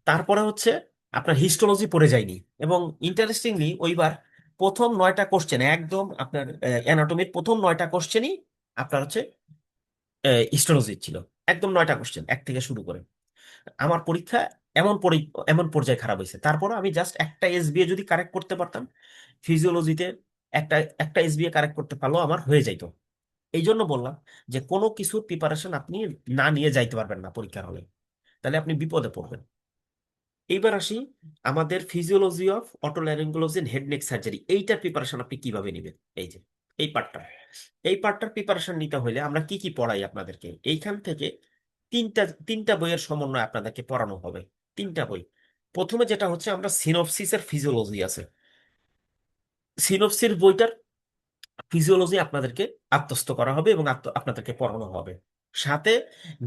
Speaker 1: তারপরে হচ্ছে আপনার হিস্টোলজি পড়ে যায়নি। এবং ইন্টারেস্টিংলি ওইবার প্রথম 9টা কোশ্চেন একদম আপনার অ্যানাটমির প্রথম 9টা কোশ্চেনই আপনার হচ্ছে হিস্টোলজি ছিল। একদম 9টা কোশ্চেন এক থেকে শুরু করে। আমার পরীক্ষা এমন পর্যায়ে খারাপ হয়েছে, তারপর আমি জাস্ট একটা এসবিএ যদি কারেক্ট করতে পারতাম ফিজিওলজিতে, একটা একটা এসবিএ কারেক্ট করতে পারলেও আমার হয়ে যাইতো। এই জন্য বললাম যে কোনো কিছুর প্রিপারেশন আপনি না নিয়ে যাইতে পারবেন না পরীক্ষার হলে, তাহলে আপনি বিপদে পড়বেন। এইবার আসি আমাদের physiology of otolaryngology and head neck surgery, এইটার প্রিপারেশন আপনি কিভাবে নেবেন। এই যে এই পার্টটা, এই পার্টটার প্রিপারেশন নিতে হলে আমরা কি কি পড়াই আপনাদেরকে এইখান থেকে তিনটা তিনটা বইয়ের সমন্বয় আপনাদেরকে পড়ানো হবে। তিনটা বই। প্রথমে যেটা হচ্ছে আমরা সিনopসিসের ফিজিওলজি আছে, সিনপসিস বইটার ফিজিওলজি আপনাদেরকে আত্মস্থ করা হবে এবং আপনাদেরকে পড়ানো হবে। সাথে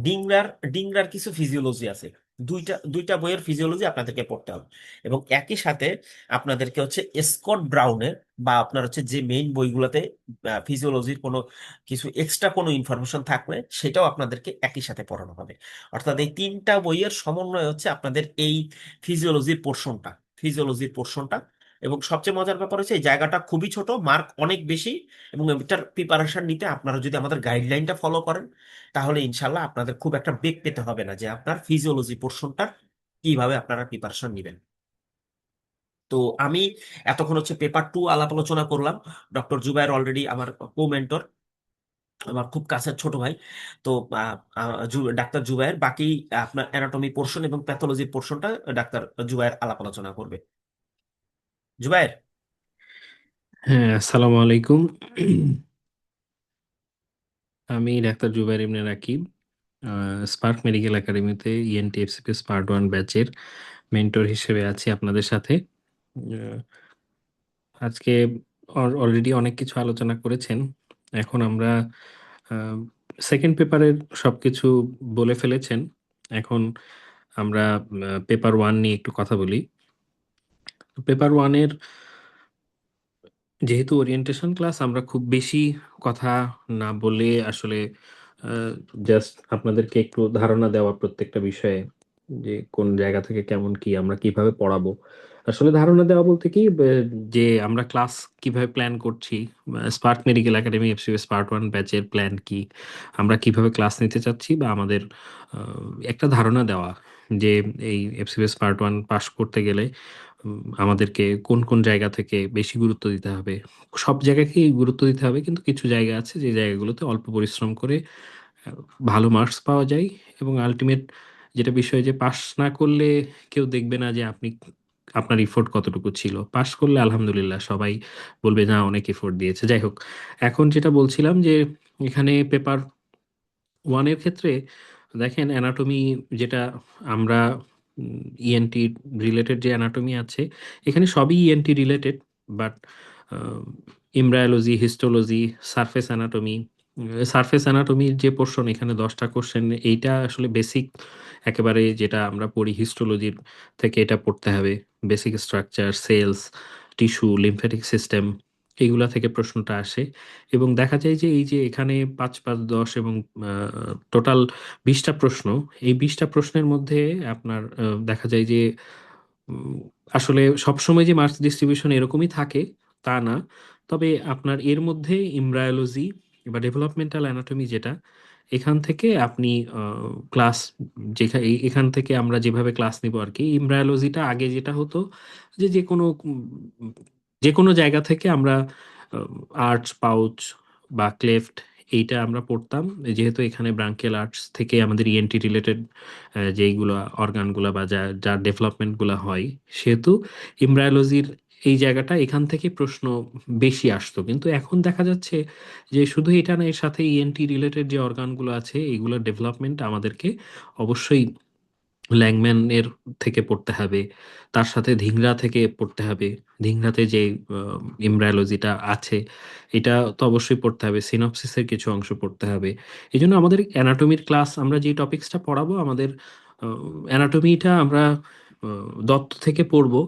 Speaker 1: ডিংরার ডিংরার কিছু ফিজিওলজি আছে, দুইটা দুইটা বইয়ের ফিজিওলজি আপনাদেরকে পড়তে হবে। এবং একই সাথে আপনাদেরকে হচ্ছে স্কট ব্রাউনের বা আপনার হচ্ছে যে মেইন বইগুলোতে ফিজিওলজির কোনো কিছু এক্সট্রা কোনো ইনফরমেশন থাকলে সেটাও আপনাদেরকে একই সাথে পড়ানো হবে। অর্থাৎ এই তিনটা বইয়ের সমন্বয় হচ্ছে আপনাদের এই ফিজিওলজির পোর্শনটা। এবং সবচেয়ে মজার ব্যাপার হচ্ছে এই জায়গাটা খুবই ছোট, মার্ক অনেক বেশি। এবং এটার প্রিপারেশন নিতে আপনারা যদি আমাদের গাইডলাইনটা ফলো করেন তাহলে ইনশাল্লাহ আপনাদের খুব একটা বেগ পেতে হবে না যে আপনার ফিজিওলজি পোর্শনটার কিভাবে আপনারা প্রিপারেশন নেবেন। তো আমি এতক্ষণ হচ্ছে পেপার 2 আলাপ আলোচনা করলাম। ডক্টর জুবায়ের অলরেডি আমার কো মেন্টর, আমার খুব কাছের ছোট ভাই। তো ডাক্তার জুবায়ের বাকি আপনার অ্যানাটমি পোর্শন এবং প্যাথোলজি পোর্শনটা ডাক্তার জুবায়ের আলাপ আলোচনা করবে। জুবায়ের।
Speaker 2: হ্যাঁ, আসসালামু আলাইকুম। আমি ডাক্তার জুবাইর ইবনে রাকিব, স্পার্ক মেডিকেল একাডেমিতে ইএনটি এফসিপিএস পার্ট 1 ব্যাচের মেন্টর হিসেবে আছি আপনাদের সাথে। আহ, আজকে অলরেডি অনেক কিছু আলোচনা করেছেন। এখন আমরা সেকেন্ড পেপারের সবকিছু বলে ফেলেছেন। এখন আমরা পেপার 1 নিয়ে একটু কথা বলি। পেপার 1-এর যেহেতু ওরিয়েন্টেশন ক্লাস, আমরা খুব বেশি কথা না বলে আসলে জাস্ট আপনাদেরকে একটু ধারণা দেওয়া প্রত্যেকটা বিষয়ে, যে কোন জায়গা থেকে কেমন কি আমরা কিভাবে পড়াবো। আসলে ধারণা দেওয়া বলতে কি, যে আমরা ক্লাস কিভাবে প্ল্যান করছি, spark medical academy FCS part 1 ব্যাচের প্ল্যান কি, আমরা কিভাবে ক্লাস নিতে চাচ্ছি, বা আমাদের একটা ধারণা দেওয়া যে এই এফসিএস পার্ট 1 পাস করতে গেলে আমাদেরকে কোন কোন জায়গা থেকে বেশি গুরুত্ব দিতে হবে। সব জায়গাকেই গুরুত্ব দিতে হবে, কিন্তু কিছু জায়গা আছে যে জায়গাগুলোতে অল্প পরিশ্রম করে আহ, ভালো মার্কস পাওয়া যায়। এবং আলটিমেট যেটা বিষয়, যে পাস না করলে কেউ দেখবে না যে আপনি আপনার এফোর্ট কতটুকু ছিল। পাস করলে আলহামদুলিল্লাহ সবাই বলবে না, অনেক এফোর্ট দিয়েছে। যাই হোক, এখন যেটা বলছিলাম যে এখানে পেপার 1-এর ক্ষেত্রে দেখেন, অ্যানাটমি যেটা আমরা ইএনটি রিলেটেড যে অ্যানাটমি আছে, এখানে সবই ENT related. But embryology, histology, surface anatomy, surface অ্যানাটমির যে পোর্শন, এখানে 10টা কোশ্চেন। এইটা আসলে বেসিক একেবারে, যেটা আমরা পড়ি হিস্টোলজির থেকে এটা পড়তে হবে। Basic structure, cells, tissue, lymphatic system, এইগুলা থেকে প্রশ্নটা আসে। এবং দেখা যায় যে এই যে এখানে 5 5 10 এবং টোটাল 20টা প্রশ্ন। এই 20টা প্রশ্নের মধ্যে আপনার দেখা যায় যে উম, আসলে সবসময় যে মার্কস ডিস্ট্রিবিউশন এরকমই থাকে তা না। তবে আপনার এর মধ্যে এমব্রায়োলজি বা ডেভেলপমেন্টাল অ্যানাটমি যেটা, এখান থেকে আপনি ক্লাস, যেখানে এখান থেকে আমরা যেভাবে ক্লাস নিব আর কি। এমব্রায়োলজিটা আগে যেটা হতো, যে যে কোনো যে কোনো জায়গা থেকে আমরা আর্চ, পাউচ বা ক্লেফট, এইটা আমরা পড়তাম। যেহেতু এখানে ব্রাঙ্কিয়াল আর্টস থেকে আমাদের ইএনটি রিলেটেড যেইগুলো অর্গানগুলো বা যার ডেভেলপমেন্টগুলো হয়, সেহেতু এমব্রায়োলজির এই জায়গাটা, এখান থেকে প্রশ্ন বেশি আসতো। কিন্তু এখন দেখা যাচ্ছে যে শুধু এটা না, এর সাথে ইএনটি রিলেটেড যে অর্গানগুলো আছে এইগুলোর ডেভেলপমেন্ট আমাদেরকে অবশ্যই ল্যাংম্যানের থেকে পড়তে হবে। তার সাথে ধিংরা থেকে পড়তে হবে। ধিংরাতে যে এমব্রায়োলজিটা আছে, এটা তো অবশ্যই পড়তে হবে। সিনপসিসের কিছু অংশ পড়তে হবে। এই জন্য আমাদের অ্যানাটমির ক্লাস, আমরা যে টপিক্সটা পড়াবো, আমাদের অ্যানাটমিটা আমরা দত্ত থেকে পড়বো।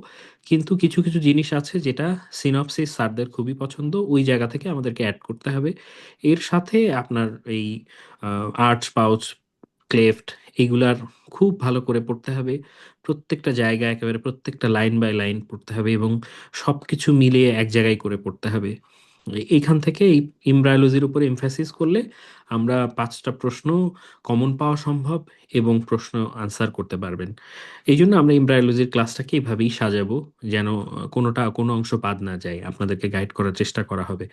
Speaker 2: কিন্তু কিছু কিছু জিনিস আছে যেটা সিনপসিস স্যারদের খুবই পছন্দ, ওই জায়গা থেকে আমাদেরকে অ্যাড করতে হবে। এর সাথে আপনার এই আর্চ, পাউচ, ক্লেফট, এগুলার খুব ভালো করে পড়তে হবে। প্রত্যেকটা জায়গা, একেবারে প্রত্যেকটা লাইন বাই লাইন পড়তে হবে, এবং সবকিছু মিলিয়ে এক জায়গায় করে পড়তে হবে। এইখান থেকে এই এমব্রায়োলজির উপর এমফাসিস করলে আমরা 5টা প্রশ্ন কমন পাওয়া সম্ভব এবং প্রশ্ন আনসার করতে পারবেন। এই জন্য আমরা এমব্রায়োলজির ক্লাসটাকে এইভাবেই সাজাবো, যেন কোনো অংশ বাদ না যায়, আপনাদেরকে গাইড করার চেষ্টা করা হবে।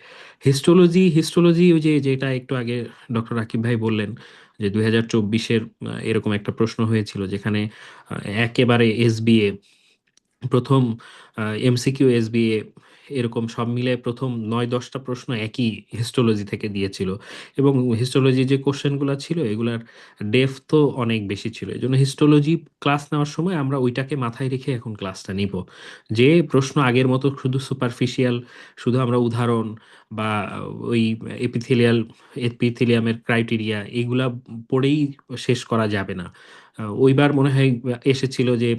Speaker 2: হিস্টোলজি ওই যে যেটা একটু আগে ডক্টর রাকিব ভাই বললেন যে 2024-এর এরকম একটা প্রশ্ন হয়েছিল যেখানে একেবারে এসবিএ প্রথম, এমসিকিউ এসবিএ এরকম সব মিলে প্রথম 9-10টা প্রশ্ন একই হিস্টোলজি থেকে দিয়েছিল। এবং হিস্টোলজি যে কোশ্চেনগুলো ছিল এগুলার ডেপথ তো অনেক বেশি ছিল। এই জন্য হিস্টোলজি ক্লাস নেওয়ার সময় আমরা ওইটাকে মাথায় রেখে এখন ক্লাসটা নিব। যে প্রশ্ন আগের মতো শুধু সুপারফিশিয়াল, শুধু আমরা উদাহরণ বা ওই এপিথেলিয়ামের ক্রাইটেরিয়া এইগুলা পড়েই শেষ করা যাবে না। ওইবার মনে হয় এসেছিল যে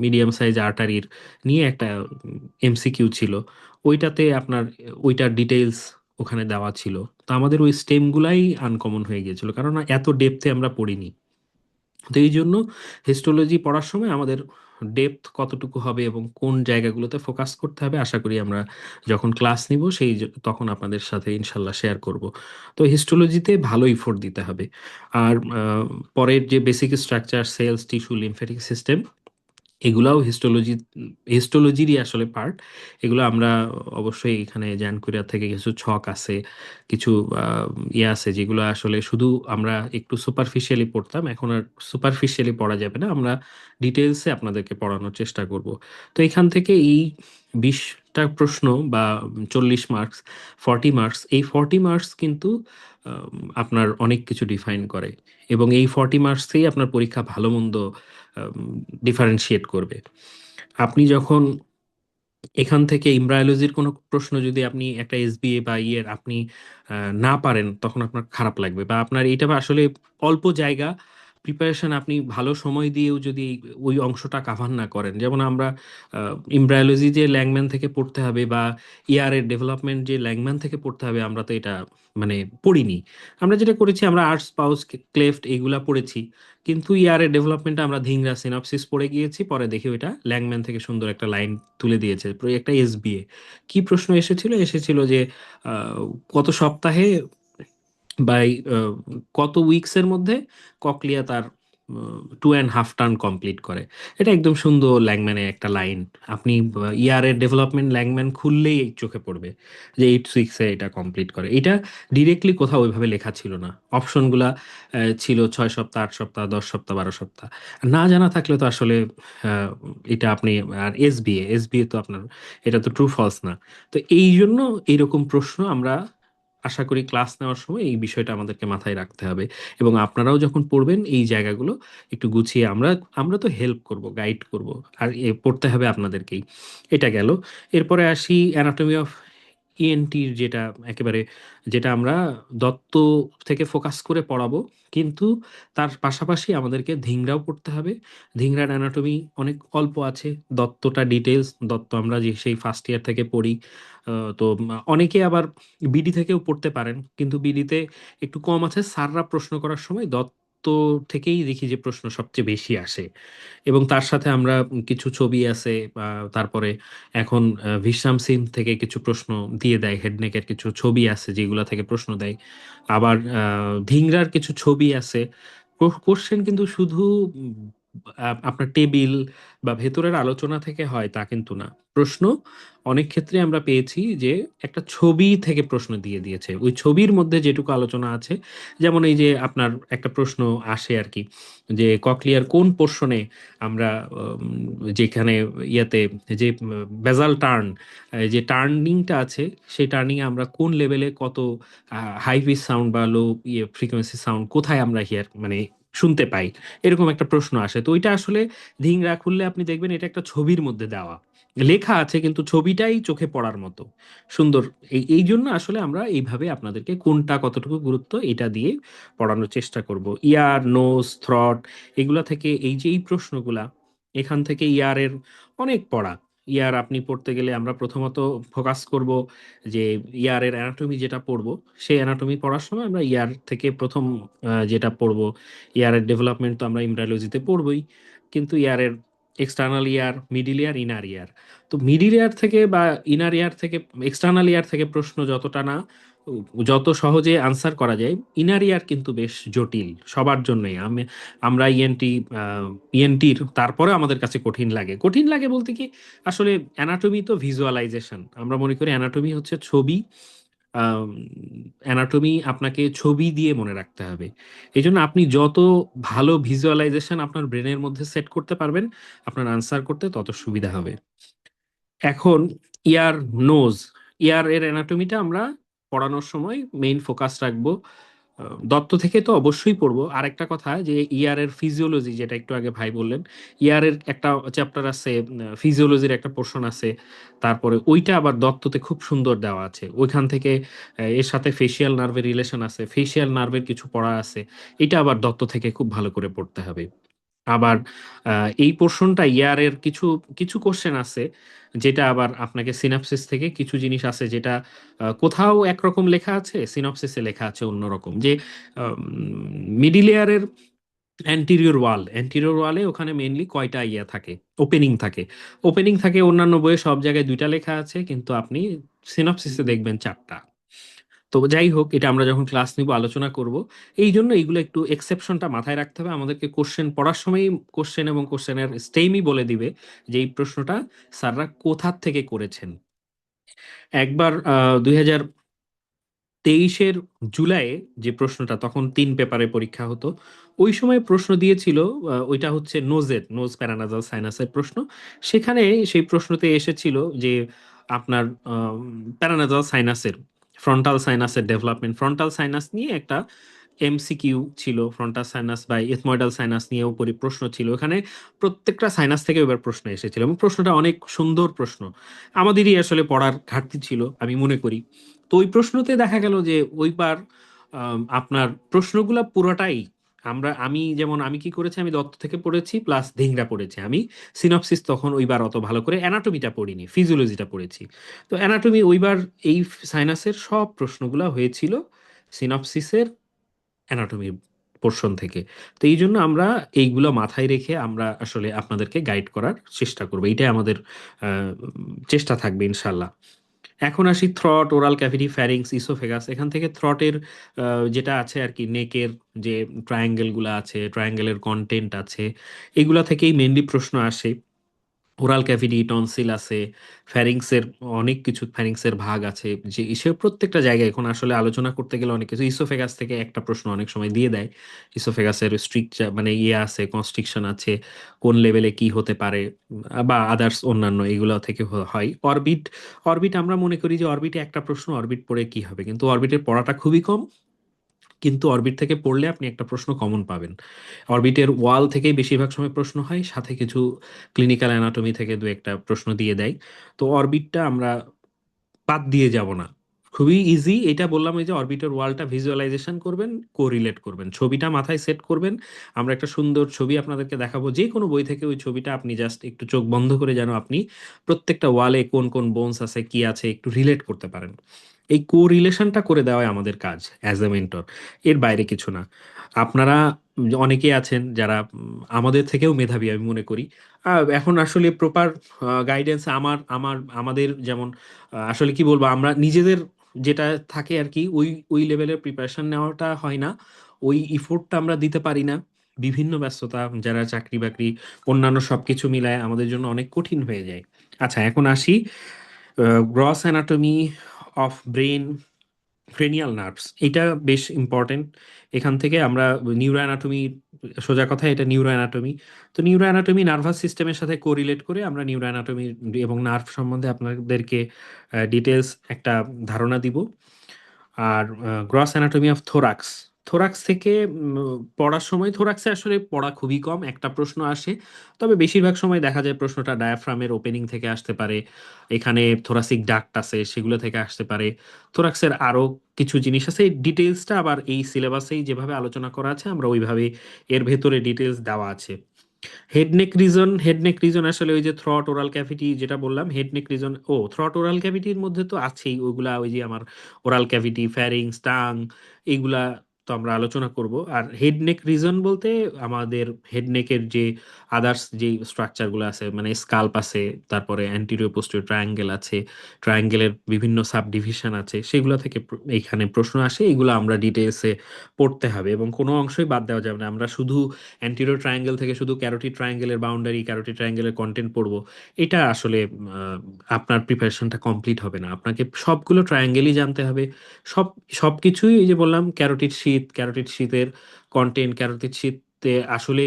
Speaker 2: মিডিয়াম সাইজ আর্টারির নিয়ে একটা এমসিকিউ ছিল, ওইটাতে আপনার ওইটার ডিটেইলস ওখানে দেওয়া ছিল। তো আমাদের ওই স্টেমগুলাই আনকমন হয়ে গিয়েছিল, কারণ এত ডেপথে আমরা পড়িনি। তো এই জন্য হিস্টোলজি পড়ার সময় আমাদের ডেপথ কতটুকু হবে এবং কোন জায়গাগুলোতে ফোকাস করতে হবে আশা করি আমরা যখন ক্লাস নিব তখন আপনাদের সাথে ইনশাল্লাহ শেয়ার করব। তো হিস্টোলজিতে ভালো ইফোর্ট দিতে হবে। আর পরের যে basic structure, cells, tissue, lymphatic system, এগুলাও হিস্টোলজিরই আসলে পার্ট। এগুলো আমরা অবশ্যই এখানে জ্যানকুরিয়া থেকে কিছু ছক আছে, কিছু ইয়ে আছে যেগুলো আসলে শুধু আমরা একটু সুপারফিশিয়ালি পড়তাম, এখন আর সুপারফিশিয়ালি পড়া যাবে না, আমরা ডিটেলসে আপনাদেরকে পড়ানোর চেষ্টা করব। তো এখান থেকে এই 20টা প্রশ্ন বা 40 মার্কস, 40 মার্কস, এই 40 মার্কস কিন্তু আপনার অনেক কিছু ডিফাইন করে। এবং এই 40 মার্কসেই আপনার পরীক্ষা ভালো মন্দ ডিফারেন্সিয়েট করবে। আপনি যখন এখান থেকে এমব্রায়োলজির কোনো প্রশ্ন যদি আপনি একটা এসবিএ বা ইয়ের আপনি না পারেন, তখন আপনার খারাপ লাগবে, বা আপনার এটা আসলে অল্প জায়গা প্রিপারেশন, আপনি ভালো সময় দিয়েও যদি ওই অংশটা কাভার না করেন, যেমন আমরা এমব্রায়োলজি যে ল্যাংম্যান থেকে পড়তে হবে বা ইয়ার এর ডেভেলপমেন্ট যে ল্যাংম্যান থেকে পড়তে হবে, আমরা তো এটা মানে পড়িনি। আমরা যেটা করেছি, আমরা আর্টস পাউস ক্লেফট এইগুলা পড়েছি, কিন্তু ইয়ারের ডেভেলপমেন্টে আমরা ধিংরা সিনপসিস পড়ে গিয়েছি, পরে দেখি ওইটা ল্যাংম্যান থেকে সুন্দর একটা লাইন তুলে দিয়েছে একটা এসবিএ। কি প্রশ্ন এসেছিল যে আহ, কত সপ্তাহে বাই কত উইকসের মধ্যে ককলিয়া তার 2.5 টার্ন কমপ্লিট করে। এটা একদম সুন্দর ল্যাংম্যানে একটা লাইন। আপনি ইয়ারের ডেভেলপমেন্ট ল্যাংম্যান খুললেই চোখে পড়বে যে 8 উইকসে এটা কমপ্লিট করে। এটা ডিরেক্টলি কোথাও ওইভাবে লেখা ছিল না, অপশনগুলা ছিল 6 সপ্তাহ, 8 সপ্তাহ, 10 সপ্তাহ, 12 সপ্তাহ। না জানা থাকলে তো আসলে আহ, এটা আপনি, আর এসবিএ তো আপনার এটা তো ট্রু ফলস না। তো এই জন্য এইরকম প্রশ্ন আমরা আশা করি ক্লাস নেওয়ার সময় এই বিষয়টা আমাদেরকে মাথায় রাখতে হবে। এবং আপনারাও যখন পড়বেন এই জায়গাগুলো একটু গুছিয়ে, আমরা আমরা তো হেল্প করব, গাইড করব, আর পড়তে হবে আপনাদেরকেই। এটা গেল। এরপরে আসি অ্যানাটমি অফ ইএনটির, একেবারে যেটা আমরা দত্ত থেকে ফোকাস করে পড়াবো, কিন্তু তার পাশাপাশি আমাদেরকে ধিংরাও পড়তে হবে। ধিংরার অ্যানাটমি অনেক অল্প আছে, দত্তটা ডিটেলস, দত্ত আমরা যে সেই ফার্স্ট ইয়ার থেকে পড়ি। তো অনেকে আবার বিডি থেকেও পড়তে পারেন, কিন্তু বিডিতে একটু কম আছে। স্যাররা প্রশ্ন করার সময় দত্ত থেকেই দেখি যে প্রশ্ন সবচেয়ে বেশি আসে। এবং তার সাথে আমরা কিছু ছবি আছে, তারপরে এখন ভিশাম সিং থেকে কিছু প্রশ্ন দিয়ে দেয়, হেডনেকের কিছু ছবি আছে যেগুলা থেকে প্রশ্ন দেয়। আবার ধিংরার কিছু ছবি আছে। কোশ্চেন কিন্তু শুধু আপনার টেবিল বা ভেতরের আলোচনা থেকে হয় তা কিন্তু না। প্রশ্ন অনেক ক্ষেত্রে আমরা পেয়েছি যে একটা ছবি থেকে প্রশ্ন দিয়ে দিয়েছে, ওই ছবির মধ্যে যেটুকু আলোচনা আছে। যেমন এই যে আপনার একটা প্রশ্ন আসে আর কি, যে ককলিয়ার কোন পোর্শনে আমরা যেখানে ইয়াতে যে বেজাল টার্ন, যে টার্নিংটা আছে, সেই টার্নিং আমরা কোন লেভেলে কত হাই পিচ সাউন্ড বা লো ফ্রিকোয়েন্সি সাউন্ড কোথায় আমরা হিয়ার মানে শুনতে পাই, এরকম একটা প্রশ্ন আসে। তো ওইটা আসলে ধিংরা খুললে আপনি দেখবেন এটা একটা ছবির মধ্যে দেওয়া লেখা আছে, কিন্তু ছবিটাই চোখে পড়ার মতো সুন্দর। এই জন্য আসলে আমরা এইভাবে আপনাদেরকে কোনটা কতটুকু গুরুত্ব এটা দিয়ে পড়ানোর চেষ্টা করব। ইয়ার, নোজ, থ্রট, এগুলা থেকে এই যে এই প্রশ্নগুলা, এখান থেকে ইয়ারের অনেক পড়া। ইয়ার আপনি পড়তে গেলে আমরা প্রথমত ফোকাস করব যে ইয়ারের অ্যানাটমি যেটা পড়বো, সেই অ্যানাটমি পড়ার সময় আমরা ইয়ার থেকে প্রথম যেটা পড়বো, ইয়ারের ডেভেলপমেন্ট তো আমরা এমব্রায়োলজিতে পড়বোই, কিন্তু ইয়ারের এক্সটার্নাল ইয়ার, মিডিল ইয়ার, ইনার ইয়ার। তো মিডিল ইয়ার থেকে বা ইনার ইয়ার থেকে, এক্সটার্নাল ইয়ার থেকে প্রশ্ন যতটা না, যত সহজে আনসার করা যায়, ইনার ইয়ার কিন্তু বেশ জটিল সবার জন্যই। আমরা ইএনটির তারপরে আমাদের কাছে কঠিন লাগে। কঠিন লাগে বলতে কি, আসলে অ্যানাটমি তো ভিজুয়ালাইজেশন, আমরা মনে করি অ্যানাটমি হচ্ছে ছবি। অ্যানাটমি আপনাকে ছবি দিয়ে মনে রাখতে হবে। এই জন্য আপনি যত ভালো ভিজুয়ালাইজেশন আপনার ব্রেনের মধ্যে সেট করতে পারবেন, আপনার আনসার করতে তত সুবিধা হবে। এখন ইয়ার, নোজ, ইয়ার এর অ্যানাটমিটা আমরা পড়ানোর সময় মেইন ফোকাস রাখবো। দত্ত থেকে তো অবশ্যই পড়বো। আরেকটা কথা, যে ইয়ার এর ফিজিওলজি, যেটা একটু আগে ভাই বললেন, ইয়ার এর একটা চ্যাপ্টার আছে, ফিজিওলজির একটা পোর্শন আছে। তারপরে ওইটা আবার দত্ততে খুব সুন্দর দেওয়া আছে। ওইখান থেকে এর সাথে ফেসিয়াল নার্ভের রিলেশন আছে, ফেসিয়াল নার্ভের কিছু পড়া আছে। এটা আবার দত্ত থেকে খুব ভালো করে পড়তে হবে। আবার এই পোর্শনটা ইয়ারের কিছু কিছু কোশ্চেন আছে, যেটা আবার আপনাকে সিনাপসিস থেকে কিছু জিনিস আছে, যেটা কোথাও একরকম লেখা আছে, সিনপসিসে লেখা আছে অন্যরকম। যে মিডিল ইয়ারের অ্যান্টিরিয়র ওয়ালে ওখানে মেইনলি কয়টা ইয়া থাকে, ওপেনিং থাকে। ওপেনিং থাকে অন্যান্য বইয়ে সব জায়গায় দুইটা লেখা আছে, কিন্তু আপনি সিনপসিসে দেখবেন চারটা। তো যাই হোক, এটা আমরা যখন ক্লাস নিব আলোচনা করব। এই জন্য এইগুলো একটু এক্সেপশনটা মাথায় রাখতে হবে আমাদেরকে। কোশ্চেন পড়ার সময়ই কোশ্চেন এবং কোশ্চেনের স্টেমই বলে দিবে যে এই প্রশ্নটা স্যাররা কোথা থেকে করেছেন। একবার 2023-এর জুলাইয়ে যে প্রশ্নটা, তখন 3 পেপারে পরীক্ষা হতো, ওই সময় প্রশ্ন দিয়েছিল, ওইটা হচ্ছে নোজ প্যারানাজাল সাইনাসের প্রশ্ন। সেখানে সেই প্রশ্নতে এসেছিল যে আপনার প্যারানাজাল সাইনাসের, ফ্রন্টাল সাইনাসের ডেভেলপমেন্ট, ফ্রন্টাল সাইনাস নিয়ে একটা এমসিকিউ ছিল, ফ্রন্টাল সাইনাস বা এথময়েডাল সাইনাস নিয়েও প্রশ্ন ছিল। এখানে প্রত্যেকটা সাইনাস থেকে এবার প্রশ্ন এসেছিল, এবং প্রশ্নটা অনেক সুন্দর প্রশ্ন। আমাদেরই আসলে পড়ার ঘাটতি ছিল আমি মনে করি। তো ওই প্রশ্নতে দেখা গেল যে ওইবার আপনার প্রশ্নগুলা পুরোটাই, আমি কি করেছি, আমি দত্ত থেকে পড়েছি প্লাস ধিংরা পড়েছি। আমি সিনপসিস তখন ওইবার অত ভালো করে অ্যানাটমিটা পড়িনি, ফিজিওলজিটা পড়েছি। তো অ্যানাটমি ওইবার এই সাইনাসের সব প্রশ্নগুলা হয়েছিল সিনপসিসের অ্যানাটমি পোর্শন থেকে। তো এই জন্য আমরা এইগুলো মাথায় রেখে আমরা আসলে আপনাদেরকে গাইড করার চেষ্টা করবো। এইটাই আমাদের চেষ্টা থাকবে ইনশাল্লাহ। এখন আসি throat, oral cavity, pharynx, oesophagus. এখান থেকে থ্রটের যেটা আছে আর কি, নেকের যে ট্রায়াঙ্গেল গুলা আছে, ট্রায়াঙ্গেলের কন্টেন্ট আছে, এগুলা থেকেই মেনলি প্রশ্ন আসে। ওরাল ক্যাভিটি, টনসিল আছে, ফ্যারিংসের অনেক কিছু, ফ্যারিংসের ভাগ আছে, যে সে প্রত্যেকটা জায়গায় এখন আসলে আলোচনা করতে গেলে অনেক কিছু। ইসোফেগাস থেকে একটা প্রশ্ন অনেক সময় দিয়ে দেয়। ইসোফেগাসের স্ট্রিকচার মানে ইয়ে আছে, কনস্ট্রিকশন আছে, কোন লেভেলে কি হতে পারে, বা আদার্স অন্যান্য এগুলো থেকে হয়। অরবিট, অরবিট আমরা মনে করি যে অরবিটে একটা প্রশ্ন, অরবিট পড়ে কি হবে, কিন্তু অরবিটের পড়াটা খুবই কম। কিন্তু অরবিট থেকে পড়লে আপনি একটা প্রশ্ন কমন পাবেন। অরবিটের ওয়াল থেকেই বেশিরভাগ সময় প্রশ্ন হয়, সাথে কিছু ক্লিনিক্যাল অ্যানাটমি থেকে দু একটা প্রশ্ন দিয়ে দেয়। তো অরবিটটা আমরা বাদ দিয়ে যাব না, খুবই ইজি। এটা বললাম, এই যে অরবিটের ওয়ালটা ভিজুয়ালাইজেশন করবেন, কোরিলেট করবেন, ছবিটা মাথায় সেট করবেন। আমরা একটা সুন্দর ছবি আপনাদেরকে দেখাবো যে কোনো বই থেকে, ওই ছবিটা আপনি জাস্ট একটু চোখ বন্ধ করে যেন আপনি প্রত্যেকটা ওয়ালে কোন কোন বোনস আছে কি আছে একটু রিলেট করতে পারেন। এই কো রিলেশনটা করে দেওয়াই আমাদের কাজ অ্যাজ এ মেন্টর, এর বাইরে কিছু না। আপনারা অনেকেই আছেন যারা আমাদের থেকেও মেধাবী আমি মনে করি। এখন আসলে প্রপার গাইডেন্স আমাদের যেমন, আসলে কি বলবো, আমরা নিজেদের যেটা থাকে আর কি, ওই ওই লেভেলের প্রিপারেশন নেওয়াটা হয় না, ওই ইফোর্টটা আমরা দিতে পারি না। বিভিন্ন ব্যস্ততা, যারা চাকরি বাকরি অন্যান্য সবকিছু মিলায় আমাদের জন্য অনেক কঠিন হয়ে যায়। আচ্ছা, এখন আসি gross anatomy of brain, cranial nerves. এটা বেশ ইম্পর্টেন্ট। এখান থেকে আমরা নিউরো অ্যানাটমি, সোজা কথা এটা নিউরো অ্যানাটমি। তো নিউরো অ্যানাটমি নার্ভাস সিস্টেমের সাথে কোরিলেট করে আমরা নিউরো অ্যানাটমি এবং নার্ভ সম্বন্ধে আপনাদেরকে ডিটেলস একটা ধারণা দিব। আর gross anatomy of thorax, thorax থেকে পড়ার সময়, থোরাক্সে আসলে পড়া খুবই কম, একটা প্রশ্ন আসে। তবে বেশিরভাগ সময় দেখা যায় প্রশ্নটা ডায়াফ্রামের ওপেনিং থেকে আসতে পারে, এখানে থোরাসিক ডাক্ট আছে সেগুলো থেকে আসতে পারে। থোরাক্সের আরো কিছু জিনিস আছে, এই ডিটেলসটা আবার এই সিলেবাসেই যেভাবে আলোচনা করা আছে আমরা ওইভাবে এর ভেতরে ডিটেলস দেওয়া আছে। হেড নেক রিজন আসলে ওই যে থ্রট ওরাল ক্যাভিটি যেটা বললাম, head neck region, throat oral ক্যাভিটির মধ্যে তো আছেই ওইগুলা, ওই যে আমার ওরাল ক্যাভিটি, ফ্যারিংস, টাং, এইগুলা তো আমরা আলোচনা করব। আর হেড নেক রিজন বলতে আমাদের হেড নেকের যে আদার্স যে স্ট্রাকচারগুলো আছে, মানে স্কাল্প আছে, তারপরে অ্যান্টিরিয়র পোস্টেরিয়র ট্রায়াঙ্গেল আছে, ট্রায়াঙ্গেলের বিভিন্ন সাব ডিভিশন আছে, সেগুলো থেকে এইখানে প্রশ্ন আসে। এগুলো আমরা ডিটেলসে পড়তে হবে এবং কোনো অংশই বাদ দেওয়া যাবে না। আমরা শুধু অ্যান্টিরিয়র ট্রায়াঙ্গেল থেকে শুধু ক্যারোটিড ট্রায়াঙ্গেলের বাউন্ডারি, ক্যারোটিড ট্রায়াঙ্গেলের কন্টেন্ট পড়বো, এটা আসলে আপনার প্রিপারেশনটা কমপ্লিট হবে না। আপনাকে সবগুলো ট্রায়াঙ্গেলই জানতে হবে। সব সবকিছুই, এই যে বললাম, ক্যারোটিড শীথ, ক্যারোটিড শীথের কন্টেন্ট, ক্যারোটিড শীথে আসলে